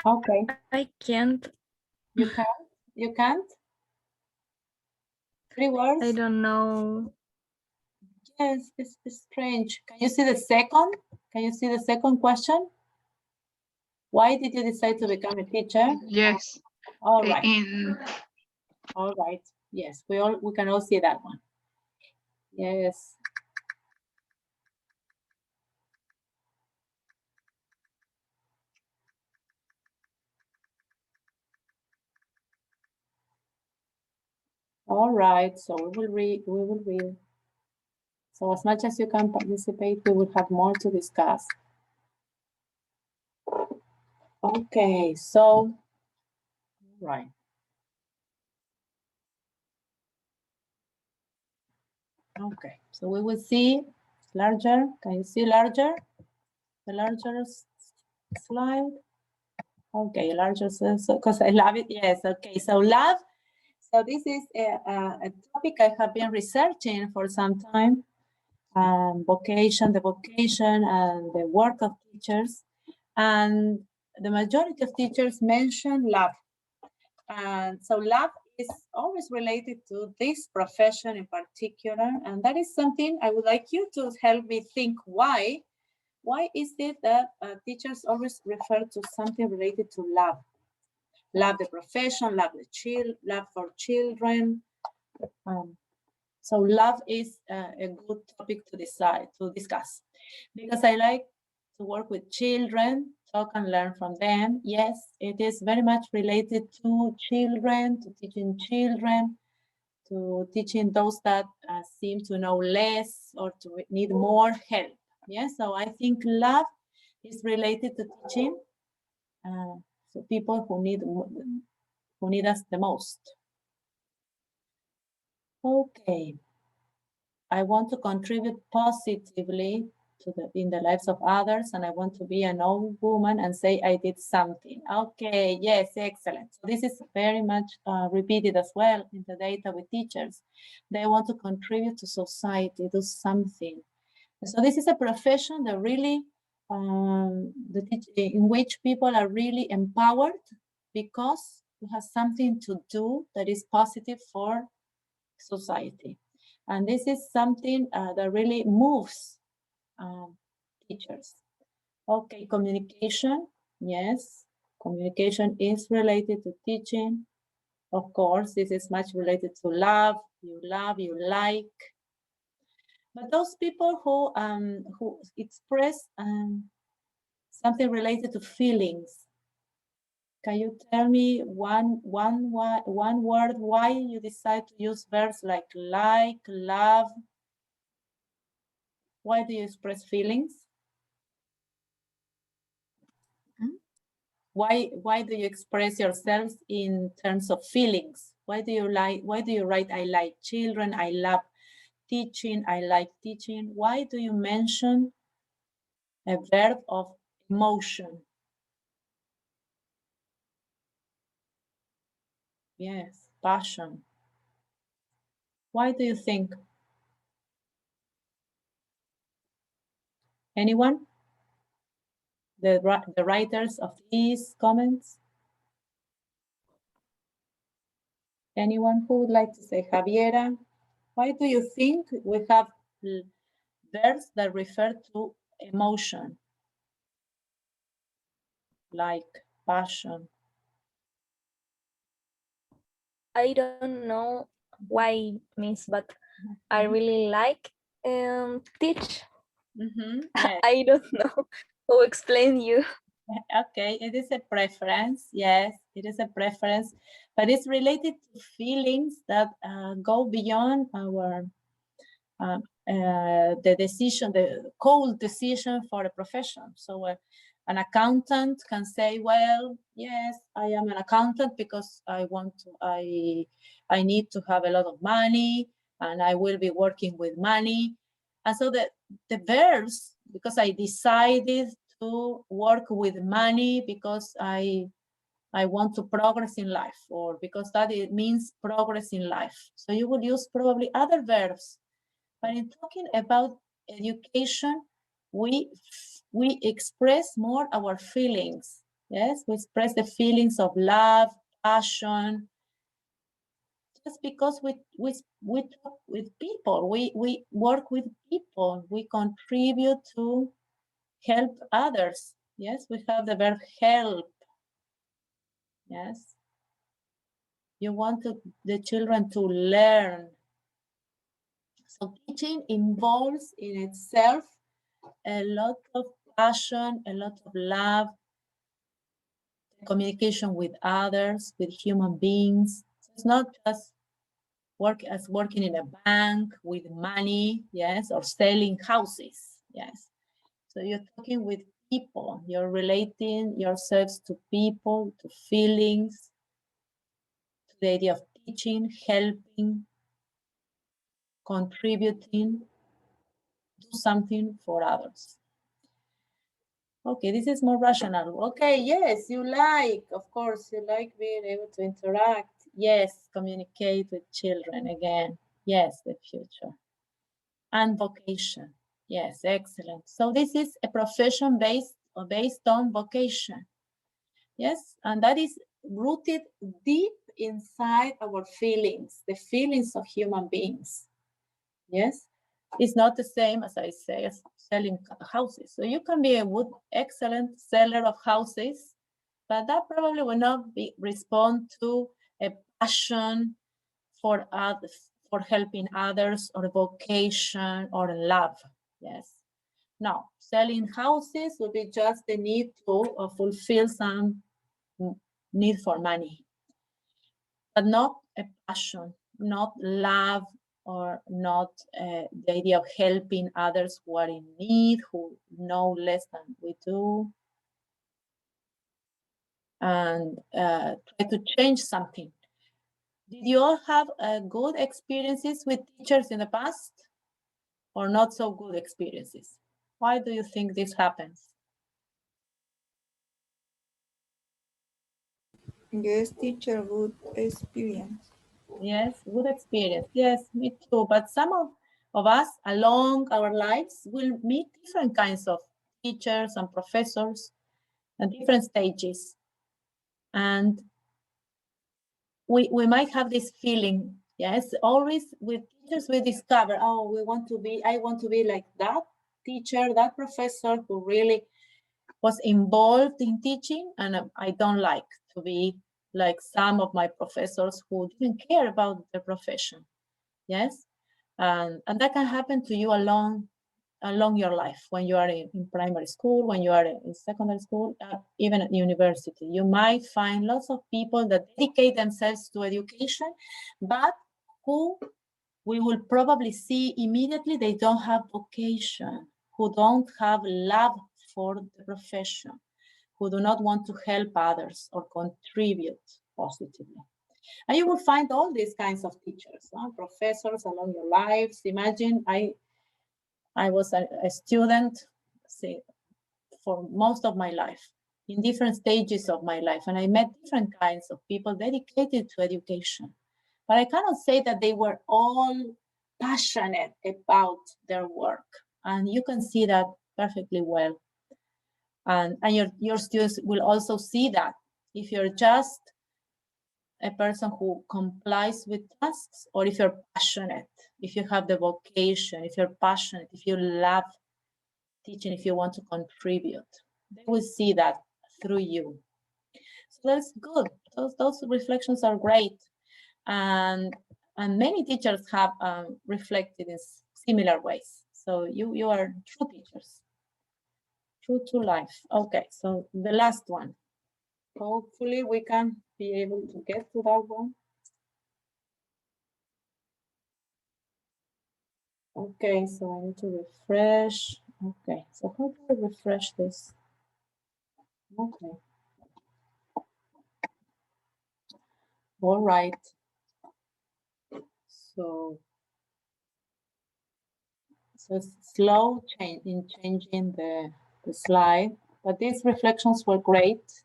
[SPEAKER 1] Okay.
[SPEAKER 3] I can't.
[SPEAKER 1] You can't? You can't? 3 words?
[SPEAKER 3] I don't know.
[SPEAKER 1] Yes, it's strange. Can you see the second? Can you see the second question? Why did you decide to become a teacher?
[SPEAKER 2] Yes.
[SPEAKER 1] All right.
[SPEAKER 2] In
[SPEAKER 1] All right. Yes, we can all see that one. Yes. All right. So we will read. So as much as you can participate, we will have more to discuss. Okay. So, right. Okay. So we will see larger. Can you see larger? The larger slide. Okay, larger because I love it. Yes. Okay. So love. So this is a topic I have been researching for some time. The vocation and the work of teachers. And the majority of teachers mention love. And so love is always related to this profession in particular. And that is something I would like you to help me think why. Why is it that teachers always refer to something related to love? Love the profession, love for children. So love is a good topic to discuss, because I like to work with children, talk and learn from them. Yes, it is very much related to children, to teaching those that seem to know less or to need more help. Yes, so I think love is related to teaching, so people who need us the most. Okay. I want to contribute positively in the lives of others, and I want to be an old woman and say I did something. Okay, yes, excellent. So this is very much repeated as well in the data with teachers. They want to contribute to society, do something. So this is a profession that really, in which people are really empowered because you have something to do that is positive for society. And this is something that really moves teachers. Okay, communication. Yes, communication is related to teaching. Of course, this is much related to love, you like. But those people who express something related to feelings, can you tell me one word why you decide to use verbs like, love? Why do you express feelings? Why do you express yourselves in terms of feelings? Why do you write I like children, I love teaching, I like teaching? Why do you mention a verb of emotion? Yes, passion. Why do you think? Anyone? The writers of these comments? Anyone who would like to say? Javiera, why do you think we have verbs that refer to emotion, like passion?
[SPEAKER 3] I don't know why, Miss, but I really like teach.
[SPEAKER 1] Yes.
[SPEAKER 3] I don't know how explain you.
[SPEAKER 1] Okay, it is a preference. Yes, it is a preference, but it's related to feelings that go beyond our the decision, the cold decision for a profession. So an accountant can say, well, yes, I am an accountant because I want to, I need to have a lot of money and I will be working with money. And so the verbs, because I decided to work with money because I want to progress in life, or because that it means progress in life. So you would use probably other verbs. But in talking about education, we express more our feelings. Yes, we express the feelings of love, passion. Just because we talk with people, we work with people, we contribute to help others. Yes, we have the verb help. Yes, you want the children to learn. So teaching involves in itself a lot of passion, a lot of love, communication with others, with human beings. So it's not just working in a bank with money, yes, or selling houses, yes. So you're talking with people, you're relating yourselves to people, to feelings, to the idea of teaching, helping, contributing, do something for others. Okay, this is more rational. Okay, yes, you like, of course, you like being able to interact. Yes, communicate with children again. Yes, the future. And vocation. Yes, excellent. So this is a profession based on vocation. Yes, and that is rooted deep inside our feelings, the feelings of human beings. Yes, it's not the same as I say as selling houses. So you can be a excellent seller of houses, but that probably will not respond to a passion for others, for helping others, or vocation or love. Yes. No, selling houses would be just the need to fulfill some need for money, but not a passion, not love, or not the idea of helping others who are in need, who know less than we do, and try to change something. Did you all have good experiences with teachers in the past, or not so good experiences? Why do you think this happens?
[SPEAKER 6] Yes, teacher, good experience.
[SPEAKER 1] Yes, good experience. Yes, me too. But some of us along our lives will meet different kinds of teachers and professors at different stages. And we might have this feeling, yes, always with teachers we discover, oh, I want to be like that teacher, that professor who really was involved in teaching, and I don't like to be like some of my professors who didn't care about the profession. Yes, and that can happen to you along your life, when you are in primary school, when you are in secondary school, even at university. You might find lots of people that dedicate themselves to education, but who we will probably see immediately they don't have vocation, who don't have love for the profession, who do not want to help others or contribute positively. And you will find all these kinds of teachers, professors along your lives. Imagine I was a student, say, for most of my life, in different stages of my life, and I met different kinds of people dedicated to education. But I cannot say that they were all passionate about their work. And you can see that perfectly well. And your students will also see that. If you're just a person who complies with tasks, or if you're passionate, if you have the vocation, if you're passionate, if you love teaching, if you want to contribute, they will see that through you. So that's good. Those reflections are great. And many teachers have reflected in similar ways. So you are true teachers. True to life. Okay, so the last one. Hopefully we can be able to get to that one. Okay, so I need to refresh. Okay, so how do I refresh this? Okay. All right. So it's slow change in changing the slide, but these reflections were great.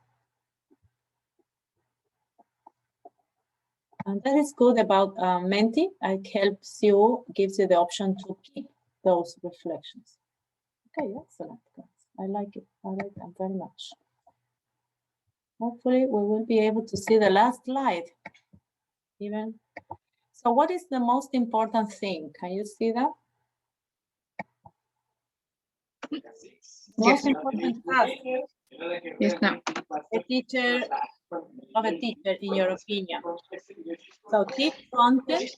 [SPEAKER 1] And that is good about Menti. It helps you, gives you the option to keep those reflections. Okay, excellent, guys. I like it. I like them very much. Hopefully we will be able to see the last slide. Even. So what is the most important thing? Can you see that? Most important task.
[SPEAKER 2] Yes, no.
[SPEAKER 1] A teacher of a teacher, in your opinion. So teach content,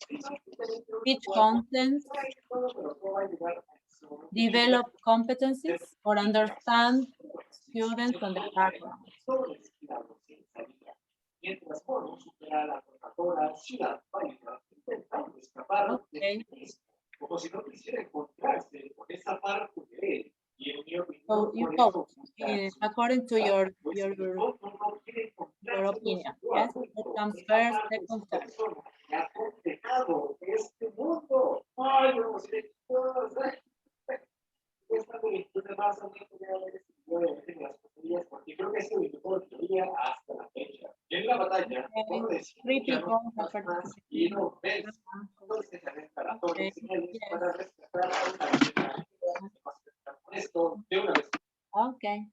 [SPEAKER 1] develop competencies, or understand students on the background. Okay. So you vote according to your opinion. Yes, what comes first, second, third. Okay. 3 people have participated. Okay. Yes. Okay.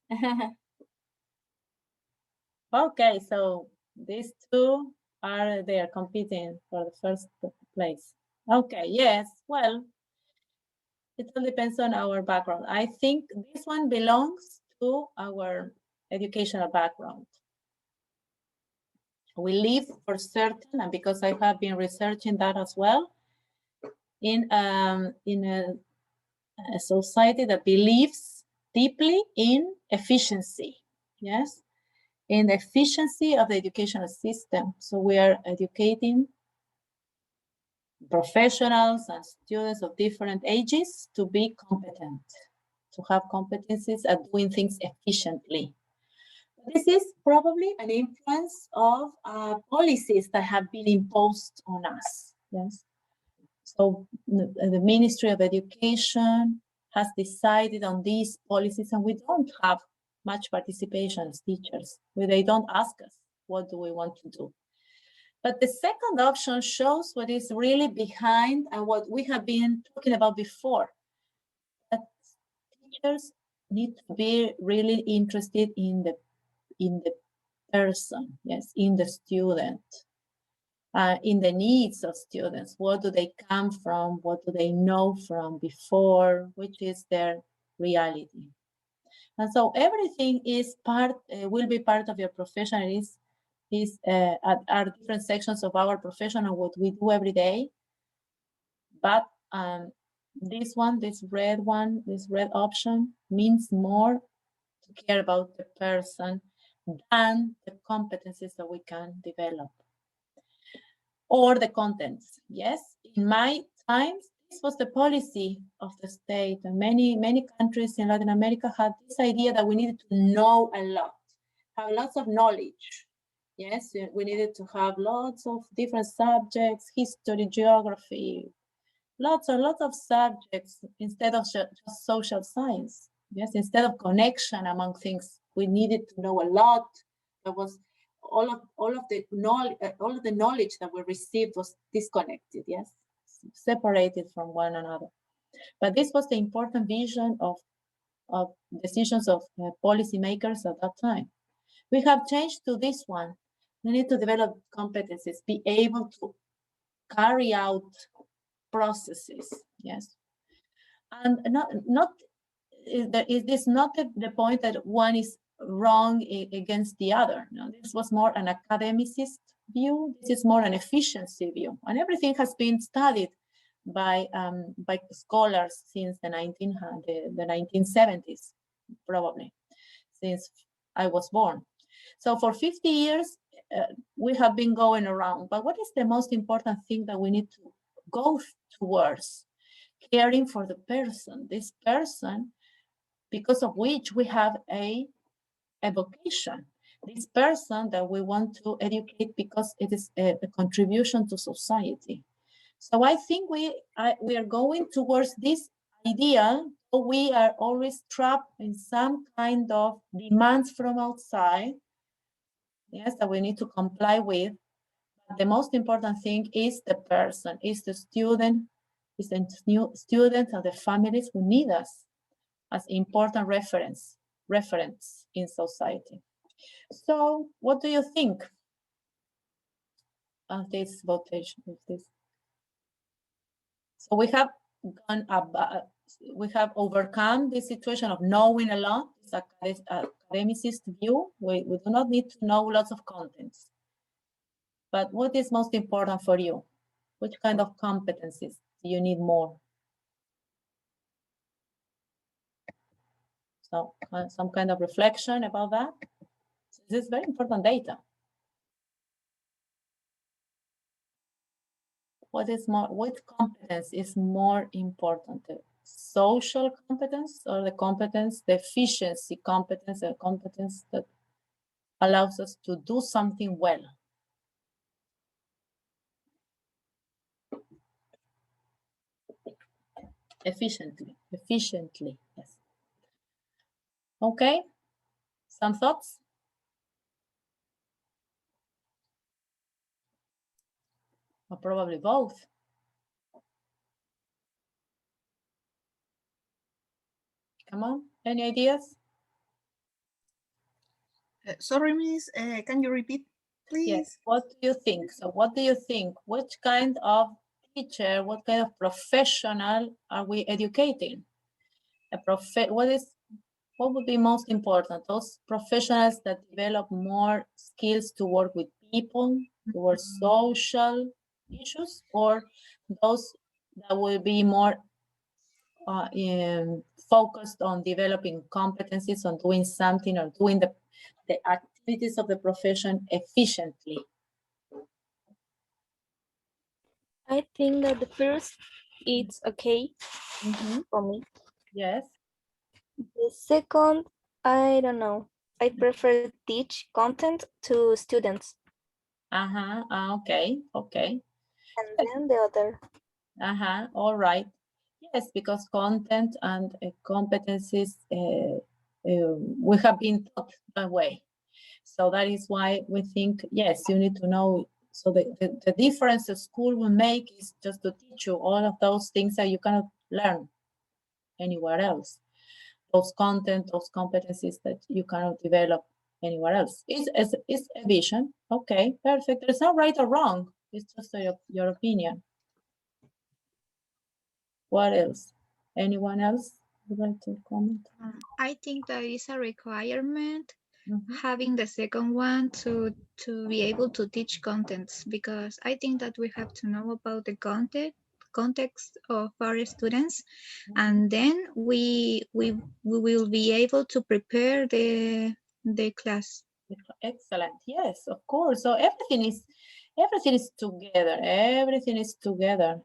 [SPEAKER 1] Okay, so these two are they are competing for the first place. Okay, yes, well, it all depends on our background. I think this one belongs to our educational background. We live for certain, and because I have been researching that as well, in a society that believes deeply in efficiency, yes, in the efficiency of the educational system. So we are educating professionals and students of different ages to be competent, to have competencies at doing things efficiently. This is probably an influence of policies that have been imposed on us, yes. So the Ministry of Education has decided on these policies, and we don't have much participation as teachers. They don't ask us, what do we want to do? But the second option shows what is really behind and what we have been talking about before, that teachers need to be really interested in the person, yes, in the student. In the needs of students. What do they come from? What do they know from before? Which is their reality? And so everything is will be part of your profession. Are different sections of our profession and what we do every day. But this red option means more to care about the person than the competencies that we can develop. Or the contents, yes. In my times, this was the policy of the state, and many countries in Latin America had this idea that we needed to know a lot, have lots of knowledge. Yes, we needed to have lots of different subjects, history, geography, lots of subjects instead of just social science. Yes, instead of connection among things, we needed to know a lot. There was all of the knowledge that we received was disconnected, yes, separated from one another. But this was the important vision of decisions of policymakers at that time. We have changed to this one. We need to develop competencies, be able to carry out processes, yes. And is this not the point that one is wrong against the other? No, this was more an academicist view. This is more an efficiency view, and everything has been studied by scholars since the 1970s. probably, since I was born. So for 50 years, we have been going around, but what is the most important thing that we need to go towards? Caring for the person, this person, because of which we have a vocation. This person that we want to educate because it is a contribution to society. So I think we are going towards this idea, but we are always trapped in some kind of demands from outside, yes, that we need to comply with. But the most important thing is the person, is the student, is the new students and the families who need us as important reference in society. So what do you think of this votation? Of this? So we have gone about, we have overcome the situation of knowing a lot. It's academicist view. We do not need to know lots of contents. But what is most important for you? Which kind of competencies do you need more? So some kind of reflection about that. This is very important data. What competence is more important? The social competence or the competence, the efficiency competence, the competence that allows us to do something well? Efficiently, yes. Okay, some thoughts? Or probably both. Come on, any ideas?
[SPEAKER 4] Sorry, Miss, can you repeat, please?
[SPEAKER 1] Yes, what do you think? So what do you think? Which kind of teacher, what kind of professional are we educating? What would be most important? Those professionals that develop more skills to work with people, towards social issues, or those that will be more focused on developing competencies on doing something or doing the activities of the profession efficiently?
[SPEAKER 3] I think that the first it's okay
[SPEAKER 1] Mhm.
[SPEAKER 3] for me.
[SPEAKER 1] Yes.
[SPEAKER 3] The second, I don't know. I prefer teach content to students.
[SPEAKER 1] Okay.
[SPEAKER 3] And then the other.
[SPEAKER 1] All right. Yes, because content and competencies, we have been taught that way. So that is why we think, yes, you need to know. So the difference a school will make is just to teach you all of those things that you cannot learn anywhere else. Those content, those competencies that you cannot develop anywhere else. It's a vision. Okay, perfect. There's no right or wrong. It's just your opinion. What else? Anyone else would like to comment?
[SPEAKER 5] I think that is a requirement
[SPEAKER 1] Mhm.
[SPEAKER 5] having the second one to be able to teach contents, because I think that we have to know about the context of our students, and then we will be able to prepare the class.
[SPEAKER 1] Excellent. Yes, of course. So everything is together. Everything is together.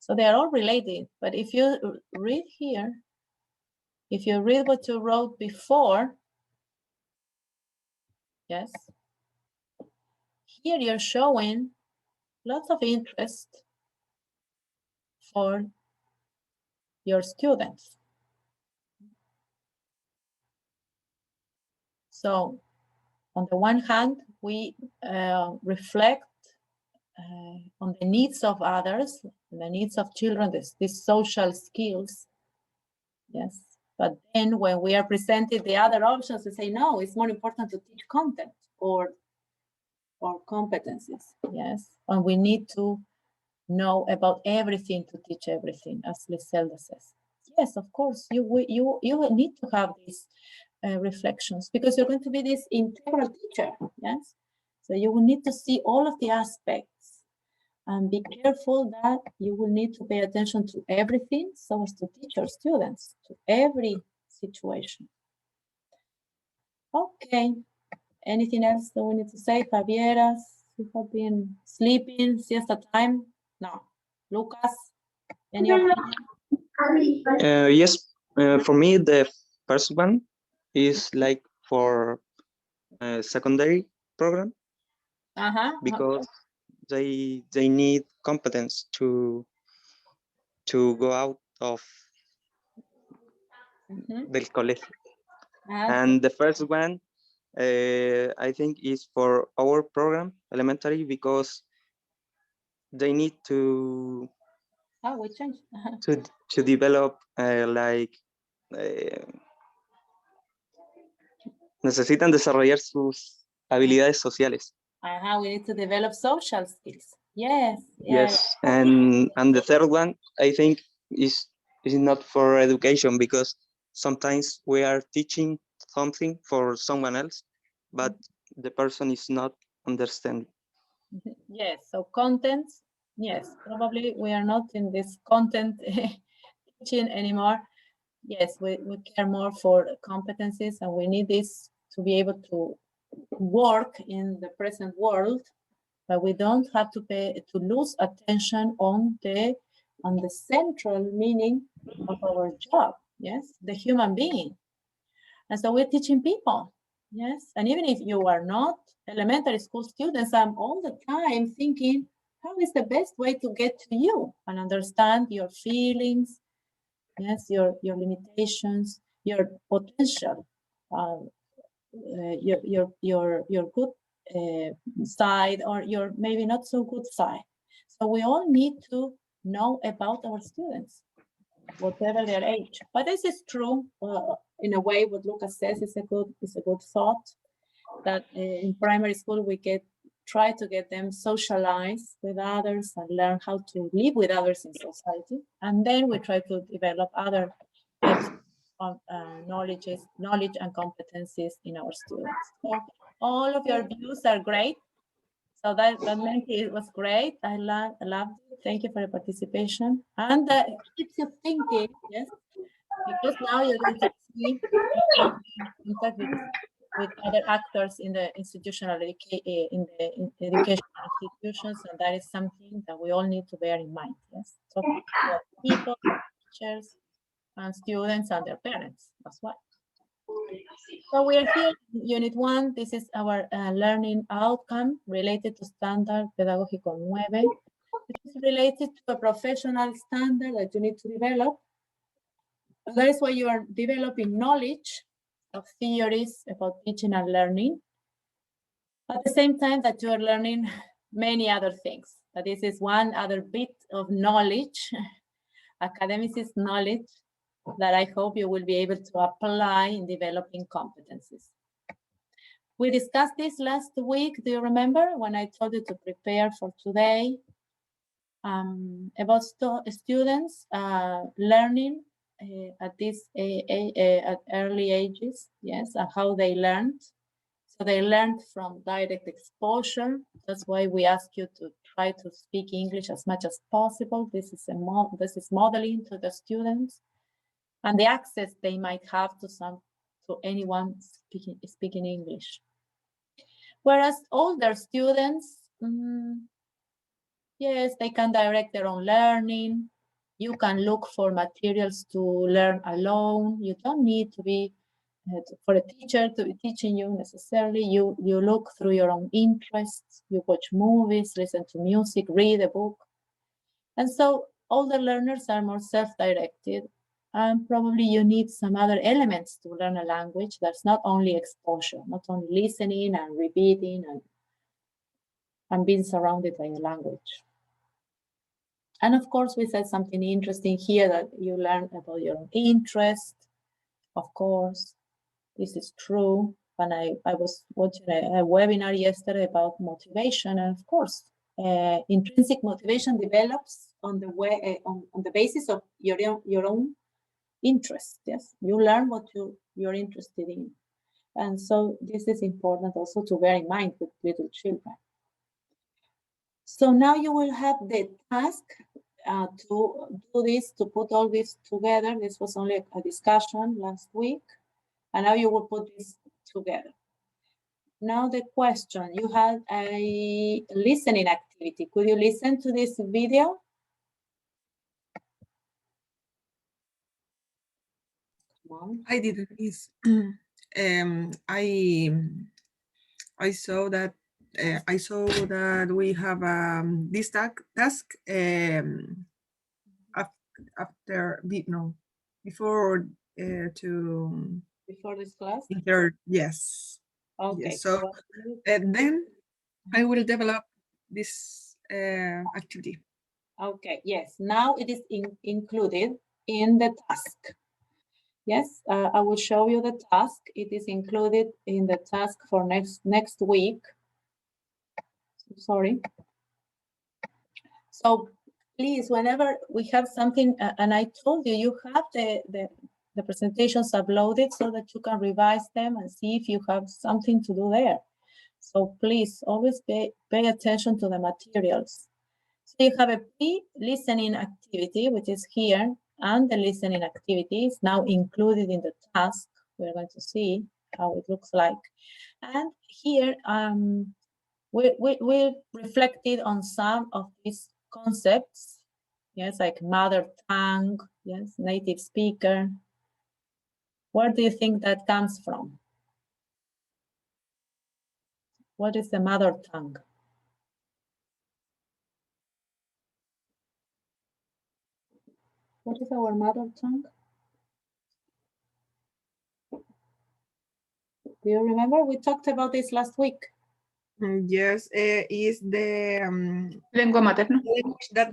[SPEAKER 1] So they are all related. But if you read here, if you read what you wrote before, yes, here you're showing lots of interest for your students. So on the one hand, we reflect on the needs of others, the needs of children, these social skills. Yes. But then when we are presented the other options, we say, no, it's more important to teach content or competencies. Yes. And we need to know about everything to teach everything, as Liselda says. Yes, of course, you need to have these reflections because you're going to be this integral teacher. Yes. So you will need to see all of the aspects and be careful that you will need to pay attention to everything so as to teach your students to every situation. Okay. Anything else that we need to say? Javieras, you have been sleeping, siesta time? No. Lucas, any opinion?
[SPEAKER 7] Yes, for me, the first one is like for secondary program
[SPEAKER 1] Uh-huh.
[SPEAKER 7] because they need competence to go out of
[SPEAKER 1] Mhm.
[SPEAKER 7] the college.
[SPEAKER 1] Ah,
[SPEAKER 7] And the first one, I think, is for our program, elementary, because they need
[SPEAKER 1] we changed.
[SPEAKER 7] to develop like eh, necesitan desarrollar sus habilidades sociales.
[SPEAKER 1] We need to develop social skills. Yes. Yeah.
[SPEAKER 7] Yes, and the third one I think is not for education because sometimes we are teaching something for someone else, but the person is not understanding.
[SPEAKER 1] Yes. So content. Yes. Probably we are not in this content teaching anymore. Yes, we care more for competencies, and we need this to be able to work in the present world, but we don't have to lose attention on the central meaning of our job. Yes, the human being. And so we're teaching people. Yes, and even if you are not elementary school students, I'm all the time thinking, how is the best way to get to you and understand your feelings, yes, your limitations, your potential, your good side or your maybe not so good side. So we all need to know about our students, whatever their age. But this is true in a way. What Lucas says is a good thought that in primary school we try to get them socialized with others and learn how to live with others in society, and then we try to develop other types of knowledge and competencies in our students. So all of your views are great. So that meant it was great. I loved it. Thank you for your participation. And it keeps you thinking, yes, because now you're going to see contact with other actors in the institutional in educational institutions, and that is something that we all need to bear in mind. Yes, so people, teachers, and students and their parents as well. So we are here in Unit 1. This is our learning outcome related to Standard Pedagógico 9, which is related to a professional standard that you need to develop. And that is why you are developing knowledge of theories about teaching and learning, at the same time that you are learning many other things. But this is one other bit of knowledge, academic knowledge, that I hope you will be able to apply in developing competencies. We discussed this last week. Do you remember when I told you to prepare for today about students learning at early ages, yes, and how they learned. So they learned from direct exposure. That's why we ask you to try to speak English as much as possible. This is modeling to the students and the access they might have to anyone speaking English. Whereas older students, yes, they can direct their own learning. You can look for materials to learn alone. You don't need to be for a teacher to be teaching you necessarily. You look through your own interests. You watch movies, listen to music, read a book. And so older learners are more self-directed. And probably you need some other elements to learn a language. That's not only exposure, not only listening and repeating and being surrounded by a language. And of course, we said something interesting here that you learn about your own interest. Of course, this is true. And I was watching a webinar yesterday about motivation. And of course, intrinsic motivation develops on the way on the basis of your own interest. Yes, you learn what you're interested in. And so this is important also to bear in mind with little children. So now you will have the task to do this, to put all this together. This was only a discussion last week. And now you will put these together. Now the question, you had a listening activity. Could you listen to this video? Come on.
[SPEAKER 4] I did this. I saw that we have this task after before to
[SPEAKER 1] Before this class?
[SPEAKER 4] yes.
[SPEAKER 1] Okay.
[SPEAKER 4] Yes. So then I will develop this activity.
[SPEAKER 1] Okay, yes, now it is included in the task. Yes, I will show you the task. It is included in the task for next week. Sorry. So please, whenever we have something, and I told you, you have the presentations uploaded so that you can revise them and see if you have something to do there. So please always pay attention to the materials. So you have a pre-listening activity, which is here, and the listening activity is now included in the task. We're going to see how it looks like. And here, we reflected on some of these concepts, yes, like mother tongue, yes, native speaker. Where do you think that comes from? What is the mother tongue? What is our mother tongue? Do you remember? We talked about this last week.
[SPEAKER 4] Yes, is the
[SPEAKER 2] Lengua materna.
[SPEAKER 4] language that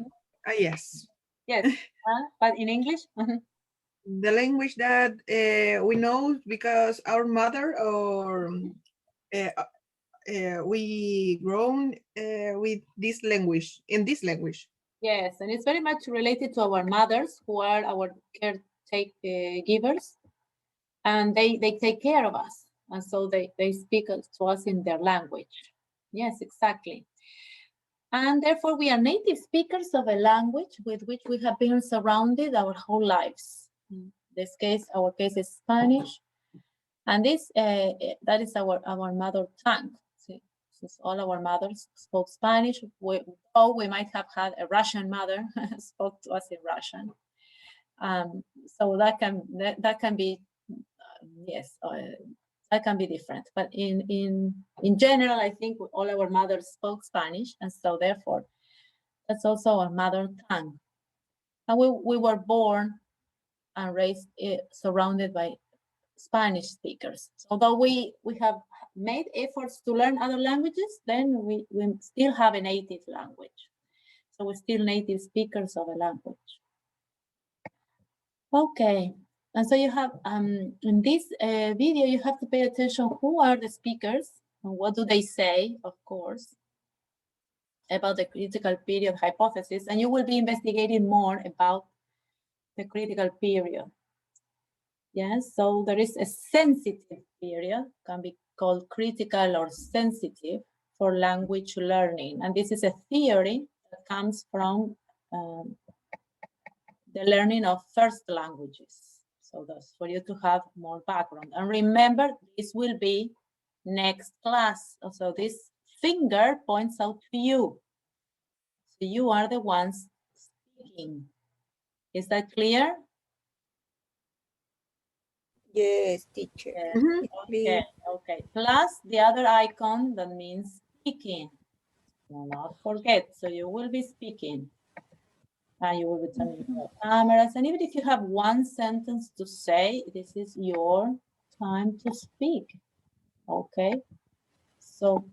[SPEAKER 4] yes.
[SPEAKER 1] Yes, but in English?
[SPEAKER 4] The language that we know because our mother or we grown with this language, in this language.
[SPEAKER 1] Yes, and it's very much related to our mothers who are our caregivers, and they take care of us. And so they speak to us in their language. Yes, exactly. And therefore we are native speakers of a language with which we have been surrounded our whole lives. In this case, our case is Spanish. And this that is our mother tongue. See, since all our mothers spoke Spanish, we might have had a Russian mother spoke to us in Russian. So that can be yes, that can be different. But in general, I think all our mothers spoke Spanish, and so therefore, that's also our mother tongue. And we were born and raised surrounded by Spanish speakers. So although we have made efforts to learn other languages, then we still have a native language. So we're still native speakers of a language. Okay, and so you have, in this video, you have to pay attention who are the speakers and what do they say, of course, about the critical period hypothesis, and you will be investigating more about the critical period. Yes, so there is a sensitive period, can be called critical or sensitive for language learning. And this is a theory that comes from the learning of first languages. So that's for you to have more background. And remember, this will be next class. So this finger points out to you. So you are the ones speaking. Is that clear?
[SPEAKER 6] Yes, teacher.
[SPEAKER 1] Yeah.
[SPEAKER 4] Mhm.
[SPEAKER 1] Okay, okay. Plus the other icon that means speaking. Do not forget. So you will be speaking. And you will be turning your cameras. And even if you have one sentence to say, this is your time to speak. Okay. So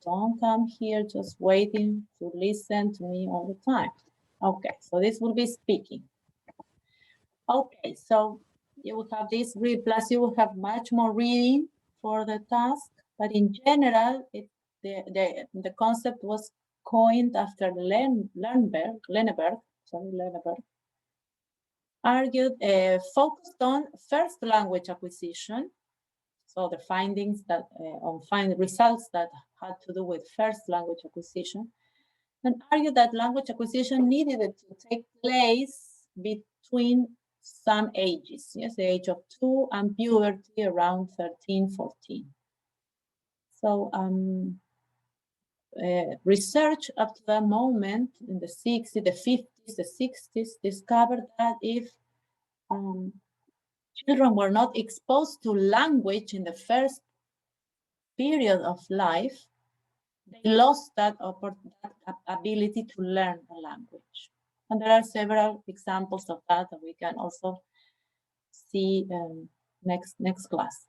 [SPEAKER 1] don't come here just waiting to listen to me all the time. Okay, so this will be speaking. Okay, so you will have this read, plus you will have much more reading for the task, but in general, the concept was coined after Lenneberg argued, focused on first language acquisition. So the findings that on results that had to do with first language acquisition, and argued that language acquisition needed to take place between some ages, yes, the age of 2 and puberty around 13, 14. So research up to that moment in the 60s, the 50s, the 60s discovered that if children were not exposed to language in the first period of life, they lost that ability to learn a language. And there are several examples of that we can also see next class,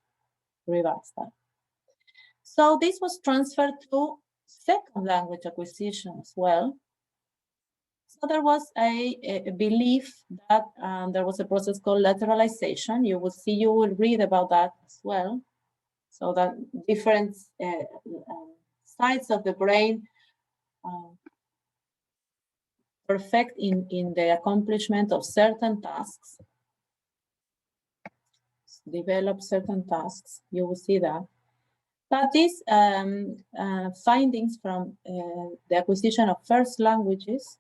[SPEAKER 1] revise that. So this was transferred to second language acquisition as well. So there was a belief that there was a process called lateralization. You will read about that as well. So that different sides of the brain perfect in the accomplishment of certain tasks, develop certain tasks. You will see that. But these findings from the acquisition of first languages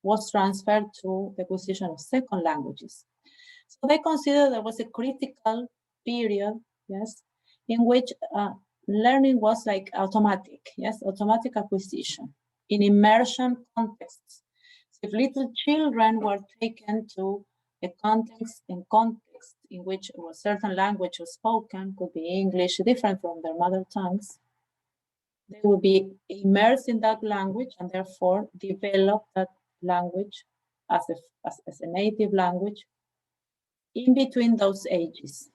[SPEAKER 1] was transferred to the acquisition of second languages. So they consider there was a critical period, yes, in which learning was like automatic, yes, automatic acquisition in immersion contexts. So if little children were taken to a context in which a certain language was spoken, could be English, different from their mother tongues, they would be immersed in that language and therefore develop that language as a native language in between those ages.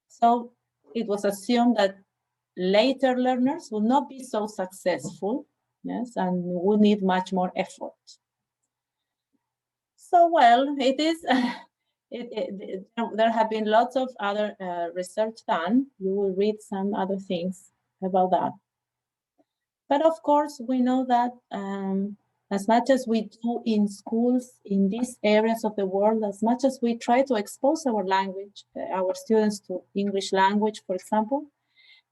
[SPEAKER 1] So it was assumed that later learners will not be so successful, yes, and will need much more effort. So, well, it is, there have been lots of other research done. You will read some other things about that. But of course, we know that as much as we do in schools in these areas of the world, as much as we try to expose our language, our students to English language, for example,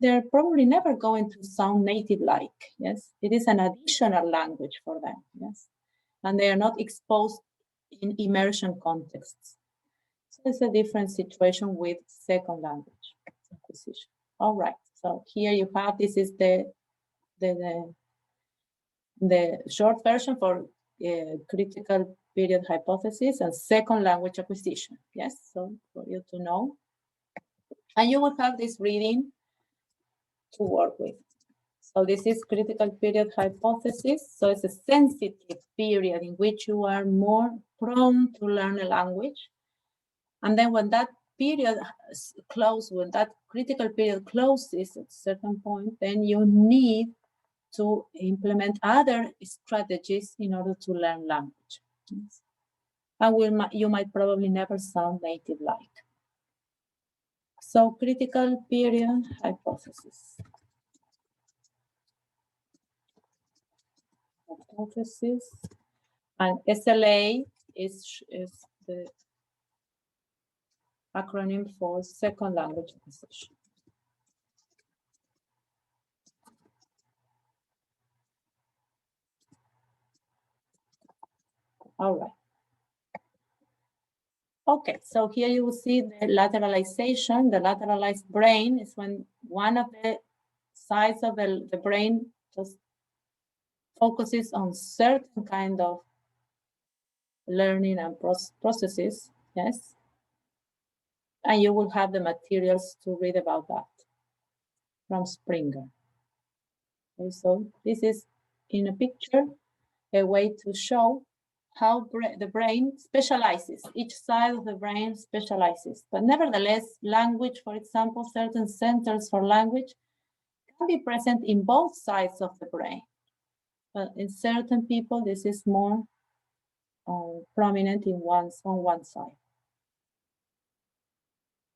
[SPEAKER 1] they're probably never going to sound native-like, yes? It is an additional language for them, yes? And they are not exposed in immersion contexts. So it's a different situation with second language acquisition. All right, so here you have, this is the short version for critical period hypothesis and second language acquisition. Yes, so for you to know. And you will have this reading to work with. So this is critical period hypothesis. So it's a sensitive period in which you are more prone to learn a language. And then when that period closes, when that critical period closes at a certain point, then you need to implement other strategies in order to learn language. Yes. And you might probably never sound native-like. So critical period hypothesis. And SLA is the acronym for second language acquisition. All right. Okay, so here you will see the lateralization. The lateralized brain is when one of the sides of the brain just focuses on certain kind of learning and processes, yes? And you will have the materials to read about that from Springer. Okay, so this is in a picture, a way to show how the brain specializes. Each side of the brain specializes. But nevertheless, language, for example, certain centers for language can be present in both sides of the brain. But in certain people, this is more prominent on one side.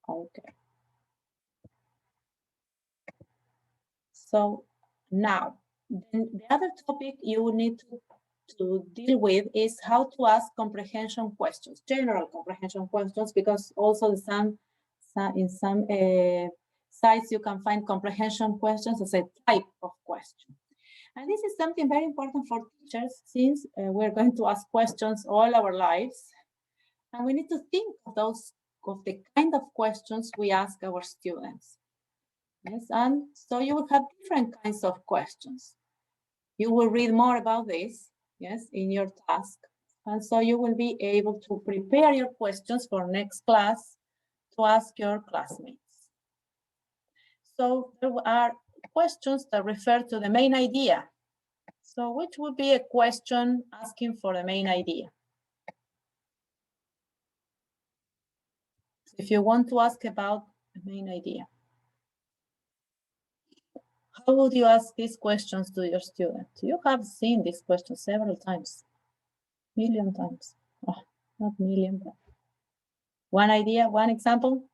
[SPEAKER 1] Okay. So now, then the other topic you will need to deal with is how to ask comprehension questions, general comprehension questions, because also in some sites you can find comprehension questions as a type of question. And this is something very important for teachers, since we're going to ask questions all our lives. And we need to think of the kind of questions we ask our students. Yes, and so you will have different kinds of questions. You will read more about this, yes, in your task. And so you will be able to prepare your questions for next class to ask your classmates. So there are questions that refer to the main idea. So which would be a question asking for the main idea? If you want to ask about the main idea, how would you ask these questions to your student? You have seen these questions several times, million times. Oh, not million, but one idea, one example.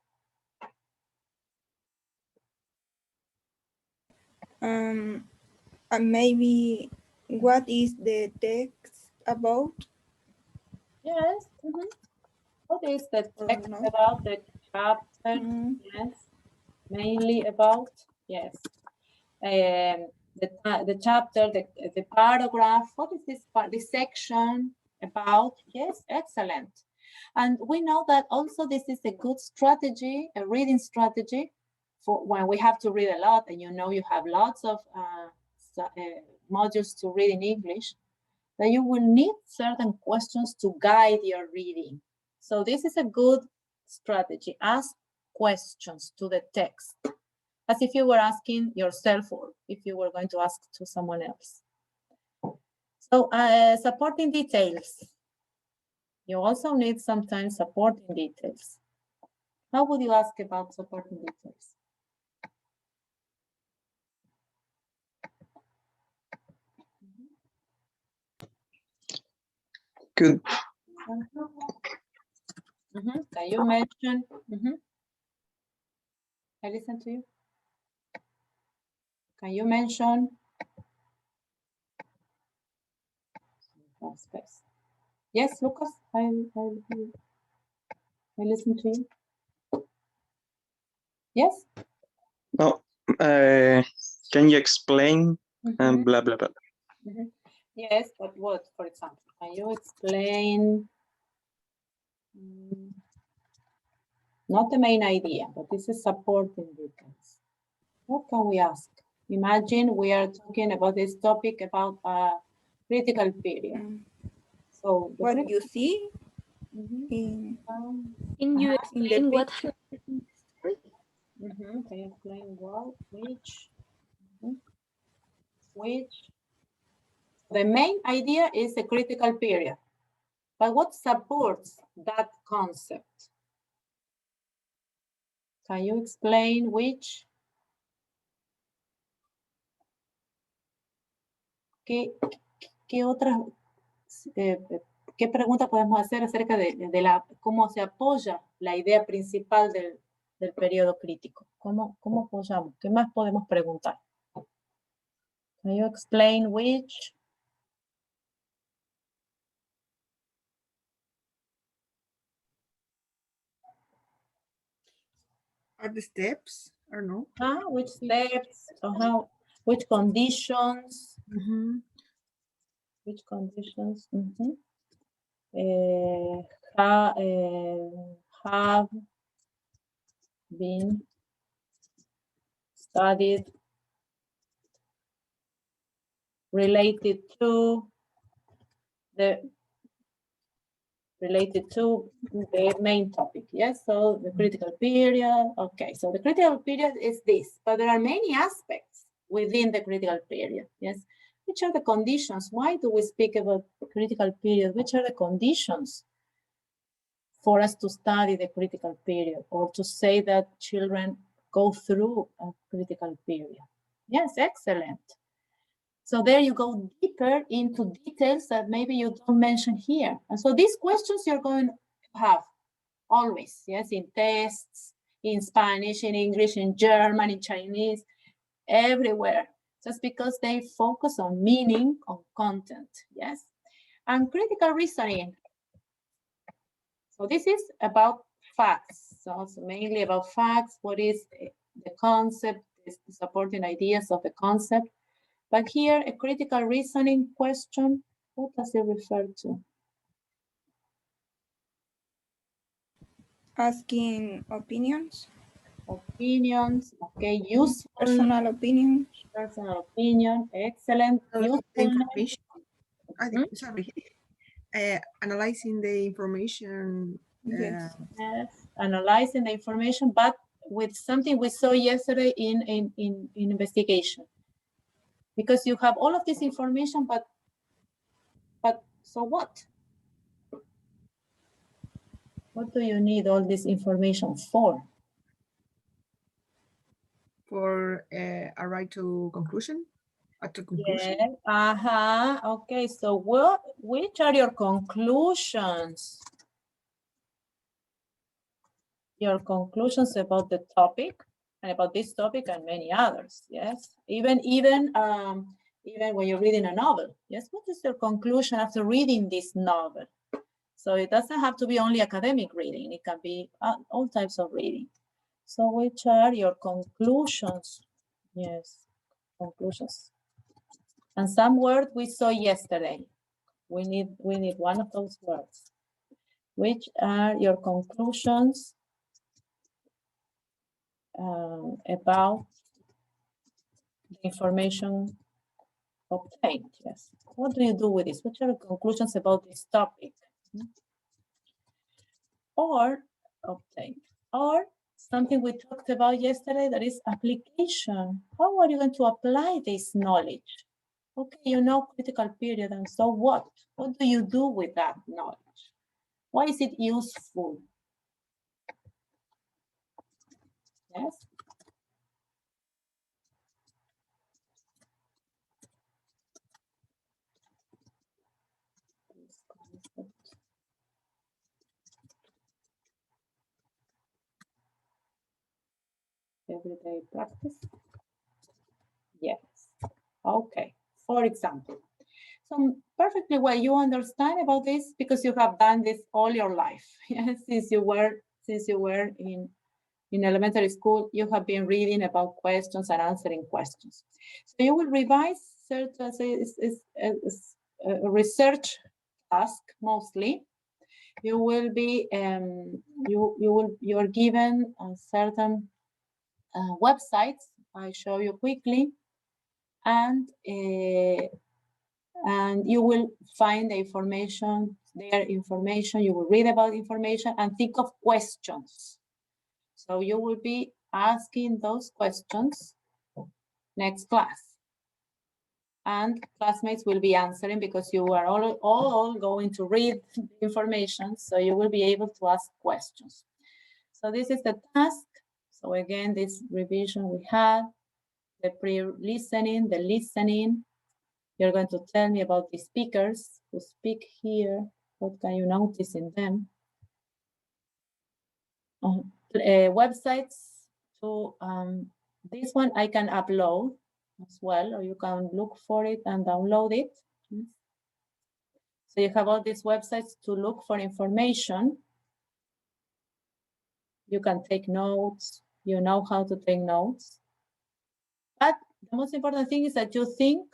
[SPEAKER 6] Maybe what is the text about?
[SPEAKER 1] Yes. What is the text
[SPEAKER 6] no?
[SPEAKER 1] about, the chapter? Yes, mainly about, yes. The chapter, the paragraph, what is this part, this section about? Yes, excellent. And we know that also this is a good strategy, a reading strategy for when we have to read a lot, and you know you have lots of modules to read in English, that you will need certain questions to guide your reading. So this is a good strategy. Ask questions to the text, as if you were asking yourself or if you were going to ask to someone else. So supporting details. You also need sometimes supporting details. How would you ask about supporting details?
[SPEAKER 7] Could
[SPEAKER 1] Can you mention? I listen to you. Can you mention? Space. Yes, Lucas, I listen to you. Yes.
[SPEAKER 7] no? Can you explain? And blah blah blah.
[SPEAKER 1] Yes, but what, for example? Can you explain? Not the main idea, but this is supporting details. What can we ask? Imagine we are talking about this topic about a critical period. So
[SPEAKER 6] what you see
[SPEAKER 3] Can you
[SPEAKER 6] in the
[SPEAKER 3] explain what
[SPEAKER 6] picture?
[SPEAKER 3] happened in the story?
[SPEAKER 1] Can you explain what, which? The main idea is a critical period, but what supports that concept? Can you explain which? ¿Qué otras, qué pregunta podemos hacer acerca de cómo se apoya la idea principal del periodo crítico? ¿Cómo apoyamos? ¿Qué más podemos preguntar? Can you explain which?
[SPEAKER 4] Are the steps or no?
[SPEAKER 1] Which steps, or which conditions? Which conditions have been studied related to the main topic. Yes, so the critical period. Okay, so the critical period is this, but there are many aspects within the critical period. Yes, which are the conditions? Why do we speak about critical period? Which are the conditions for us to study the critical period, or to say that children go through a critical period? Yes, excellent. So there you go deeper into details that maybe you don't mention here. And so these questions you're going to have always, yes, in tests, in Spanish, in English, in German, in Chinese, everywhere, just because they focus on meaning, on content, yes. And critical reasoning. So this is about facts. So it's mainly about facts. What is the concept, is the supporting ideas of the concept. But here, a critical reasoning question, what does it refer to?
[SPEAKER 6] asking opinions,
[SPEAKER 1] Opinions, okay, useful,
[SPEAKER 6] personal opinions.
[SPEAKER 1] personal opinion, excellent,
[SPEAKER 4] The
[SPEAKER 1] usefulness.
[SPEAKER 4] information. Sorry. Analyzing the information.
[SPEAKER 6] Yes.
[SPEAKER 1] Yes, analyzing the information, but with something we saw yesterday in investigation. Because you have all of this information, but so what? What do you need all this information for?
[SPEAKER 4] For a right to conclusion. To conclusion.
[SPEAKER 1] Yes, okay, so which are your conclusions? Your conclusions about the topic and about this topic and many others, yes? Even when you're reading a novel, yes? What is your conclusion after reading this novel? So it doesn't have to be only academic reading, it can be all types of reading. So which are your conclusions? Yes, conclusions. And some word we saw yesterday. We need one of those words. Which are your conclusions about the information obtained? Yes. What do you do with this? What are your conclusions about this topic? Or obtained? Or something we talked about yesterday, that is application. How are you going to apply this knowledge? Okay, you know critical period, and so what? What do you do with that knowledge? Why is it useful? Yes. Everyday practice. Yes. Okay. For example, so perfectly well you understand about this because you have done this all your life. Yes, since you were in elementary school, you have been reading about questions and answering questions. So you will revise certain a research task mostly. You will be you're given certain websites. I show you quickly, and you will find the information, their information. You will read about information and think of questions. So you will be asking those questions next class. And classmates will be answering because you are all going to read the information. So you will be able to ask questions. So this is the task. So again, this revision we had, the pre-listening, the listening. You're going to tell me about the speakers who speak here. What can you notice in them? Websites to this one I can upload as well, or you can look for it and download it. So you have all these websites to look for information. You can take notes. You know how to take notes. But the most important thing is that you think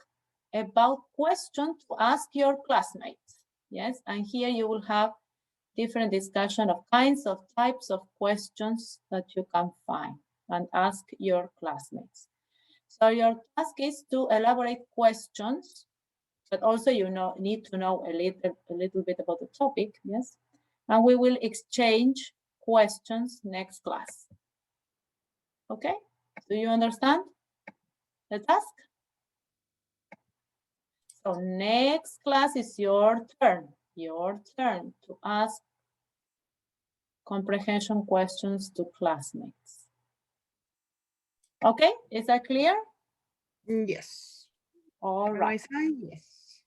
[SPEAKER 1] about questions to ask your classmates. Yes, and here you will have different discussion of kinds of types of questions that you can find and ask your classmates. So your task is to elaborate questions, but also you need to know a little bit about the topic, yes? And we will exchange questions next class. Okay, do you understand the task? So next class is your turn to ask comprehension questions to classmates. Okay, is that clear?
[SPEAKER 4] Yes.
[SPEAKER 1] All right.
[SPEAKER 4] Yes.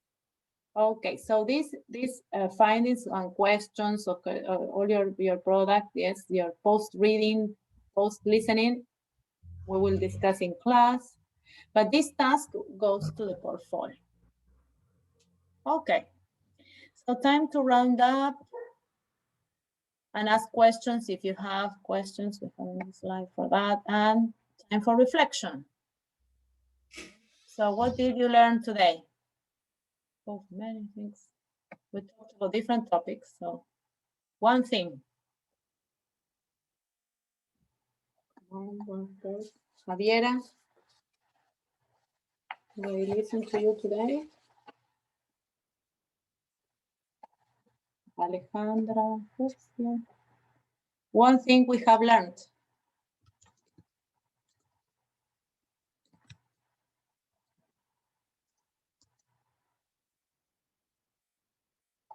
[SPEAKER 1] Okay, so these findings and questions of all your product, yes, your post-reading, post-listening, we will discuss in class, but this task goes to the portfolio. Okay, so time to round up and ask questions if you have questions. We have a slide for that, and time for reflection. So what did you learn today? Oh, many things. We talked about different topics, so one thing. Javiera, do I listen to you today? Alejandra, Christian. One thing we have learned.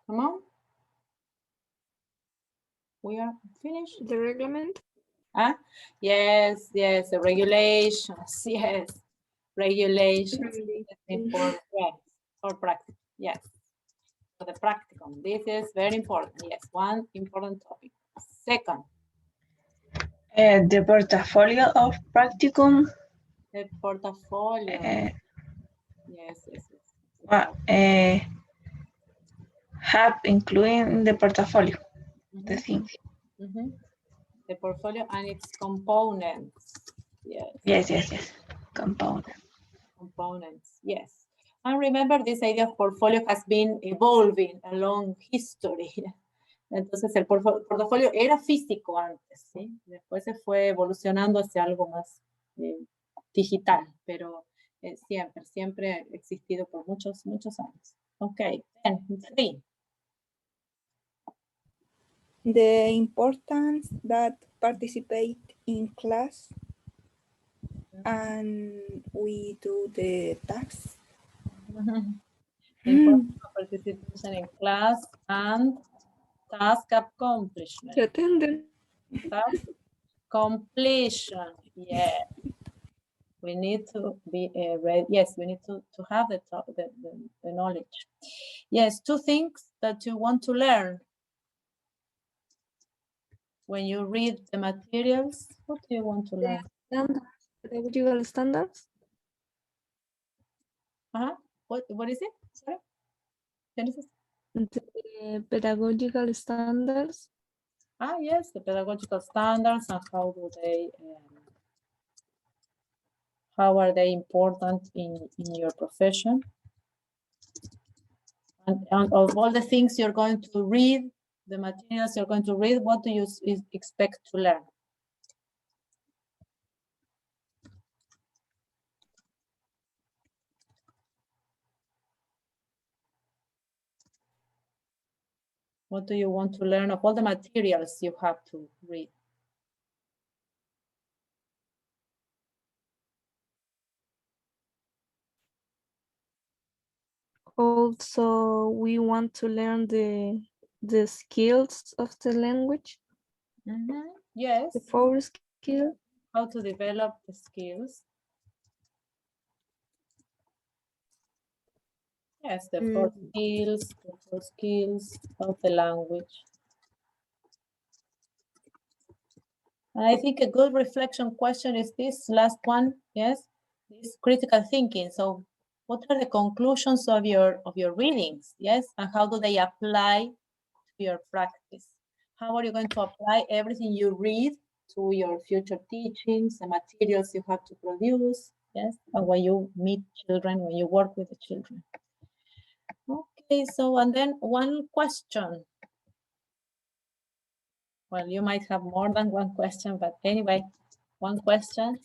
[SPEAKER 1] Come on. We are finished.
[SPEAKER 3] The reglement.
[SPEAKER 1] Huh? Yes, yes, the regulations, yes. Regulations. It's important, yes, for practice, yes. For the practicum, this is very important, yes, one important topic. Second,
[SPEAKER 2] The portfolio of practicum.
[SPEAKER 1] the portfolio.
[SPEAKER 2] Uh,
[SPEAKER 1] Yes, yes, yes.
[SPEAKER 2] Well, have including the portfolio, the
[SPEAKER 1] Mhm,
[SPEAKER 2] thing.
[SPEAKER 1] mhm. The portfolio and its components. Yes,
[SPEAKER 2] Yes. Component.
[SPEAKER 1] components, yes. And remember, this idea of portfolio has been evolving along history. Entonces, el portafolio era físico antes, ¿sí? Después se fue evolucionando hacia algo más digital, pero siempre ha existido por muchos años. Ok, 3.
[SPEAKER 6] The importance that participate in class and we do the tasks.
[SPEAKER 1] The importance of participation in class and task accomplishment.
[SPEAKER 3] The attendance.
[SPEAKER 1] Task completion, yeah. We need to be ready. Yes, we need to have the knowledge. Yes, 2 things that you want to learn when you read the materials. What do you want to learn?
[SPEAKER 3] Pedagogical standards.
[SPEAKER 1] What is it? Sorry, Genesis?
[SPEAKER 3] The pedagogical standards.
[SPEAKER 1] Yes, the pedagogical standards and how are they important in your profession? And of all the things you're going to read, the materials you're going to read, what do you expect to learn? What do you want to learn of all the materials you have to read?
[SPEAKER 3] Also, we want to learn the skills of the language.
[SPEAKER 1] Yes.
[SPEAKER 3] The 4 skills.
[SPEAKER 1] How to develop the skills. Yes, the 4 skills of the language. And I think a good reflection question is this last one, yes, this critical thinking. So what are the conclusions of your readings, yes, and how do they apply to your practice? How are you going to apply everything you read to your future teachings, the materials you have to produce, yes, and when you meet children, when you work with the children? Okay, so and then one question. Well, you might have more than one question, but anyway, one question.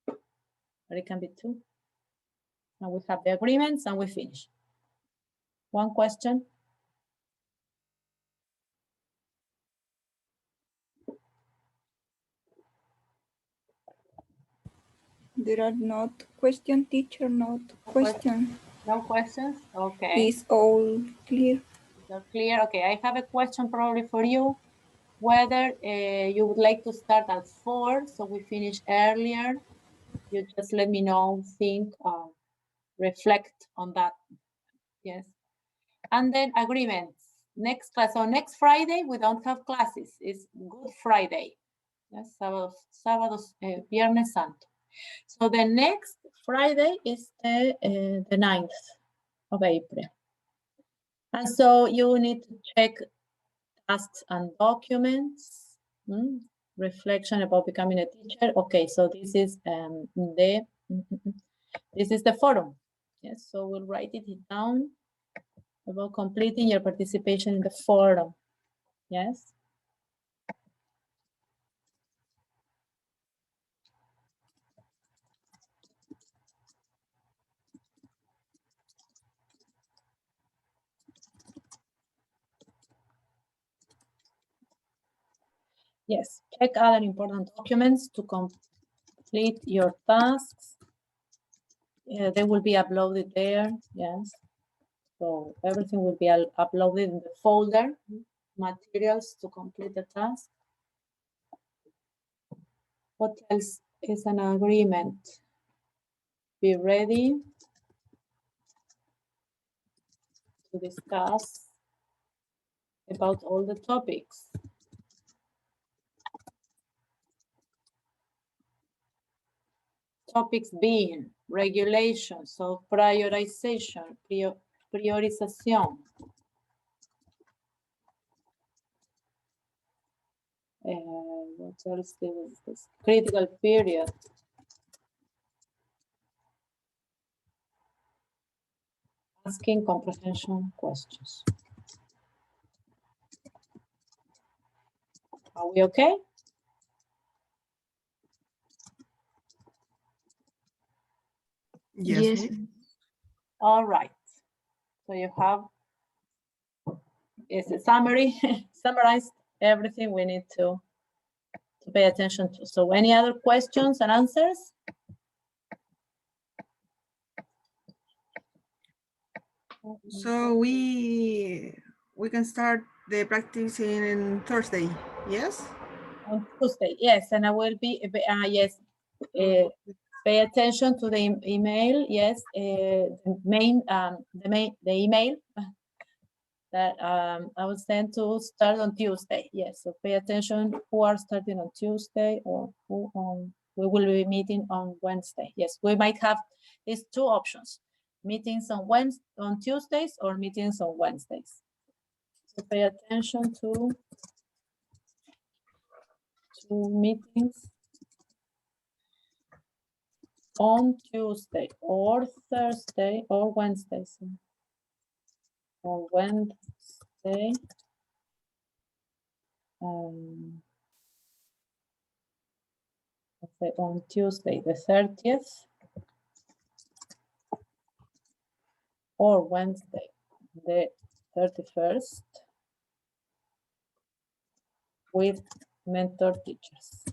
[SPEAKER 1] Or it can be 2. And we have the agreements and we finish. One question.
[SPEAKER 6] There are not question, teacher, not question.
[SPEAKER 1] No questions? Okay.
[SPEAKER 6] Is all clear?
[SPEAKER 1] You're clear? Okay, I have a question probably for you. Whether you would like to start at 4, so we finish earlier. You just let me know, think, reflect on that. Yes. And then agreements. Next class. So next Friday, we don't have classes. It's Good Friday. Yes, Viernes Santo. So the next Friday is the 9th of April. And so you need to check tasks and documents, reflection about becoming a teacher. Okay, so this is this is the forum. Yes, so we'll write it down about completing your participation in the forum. Yes. Yes, check other important documents to complete your tasks. They will be uploaded there, yes. So everything will be uploaded in the folder, materials to complete the task. What else is an agreement? Be ready to discuss about all the topics. Topics being regulations, so priorization, priorización. What else is this? Critical period. Asking comprehension questions. Are we okay?
[SPEAKER 4] Yes.
[SPEAKER 2] Yes.
[SPEAKER 1] All right. So you have is a summary, summarized everything we need to pay attention to. So any other questions and answers?
[SPEAKER 4] So we can start the practicing in Thursday. Yes.
[SPEAKER 1] On Tuesday, yes, and I will be, yes, pay attention to the email, yes, the email that I will send to start on Tuesday, yes, so pay attention who are starting on Tuesday or who we will be meeting on Wednesday, yes, we might have these two options, meetings on Tuesdays or meetings on Wednesdays. So pay attention to meetings on Tuesday or Thursday or Wednesday. So on Wednesday, okay, on Tuesday the 30th or Wednesday the 31st with mentor teachers.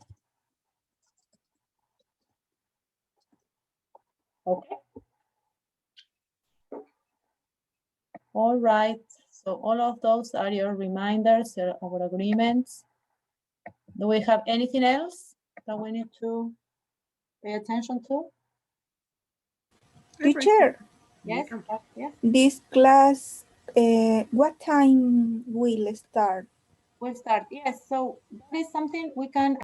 [SPEAKER 1] Okay. All right. So all of those are your reminders, our agreements. Do we have anything else that we need to pay attention to?
[SPEAKER 6] Teacher,
[SPEAKER 1] Yes. Yes.
[SPEAKER 6] this class, what time will start?
[SPEAKER 1] We'll start. Yes. So that is something we can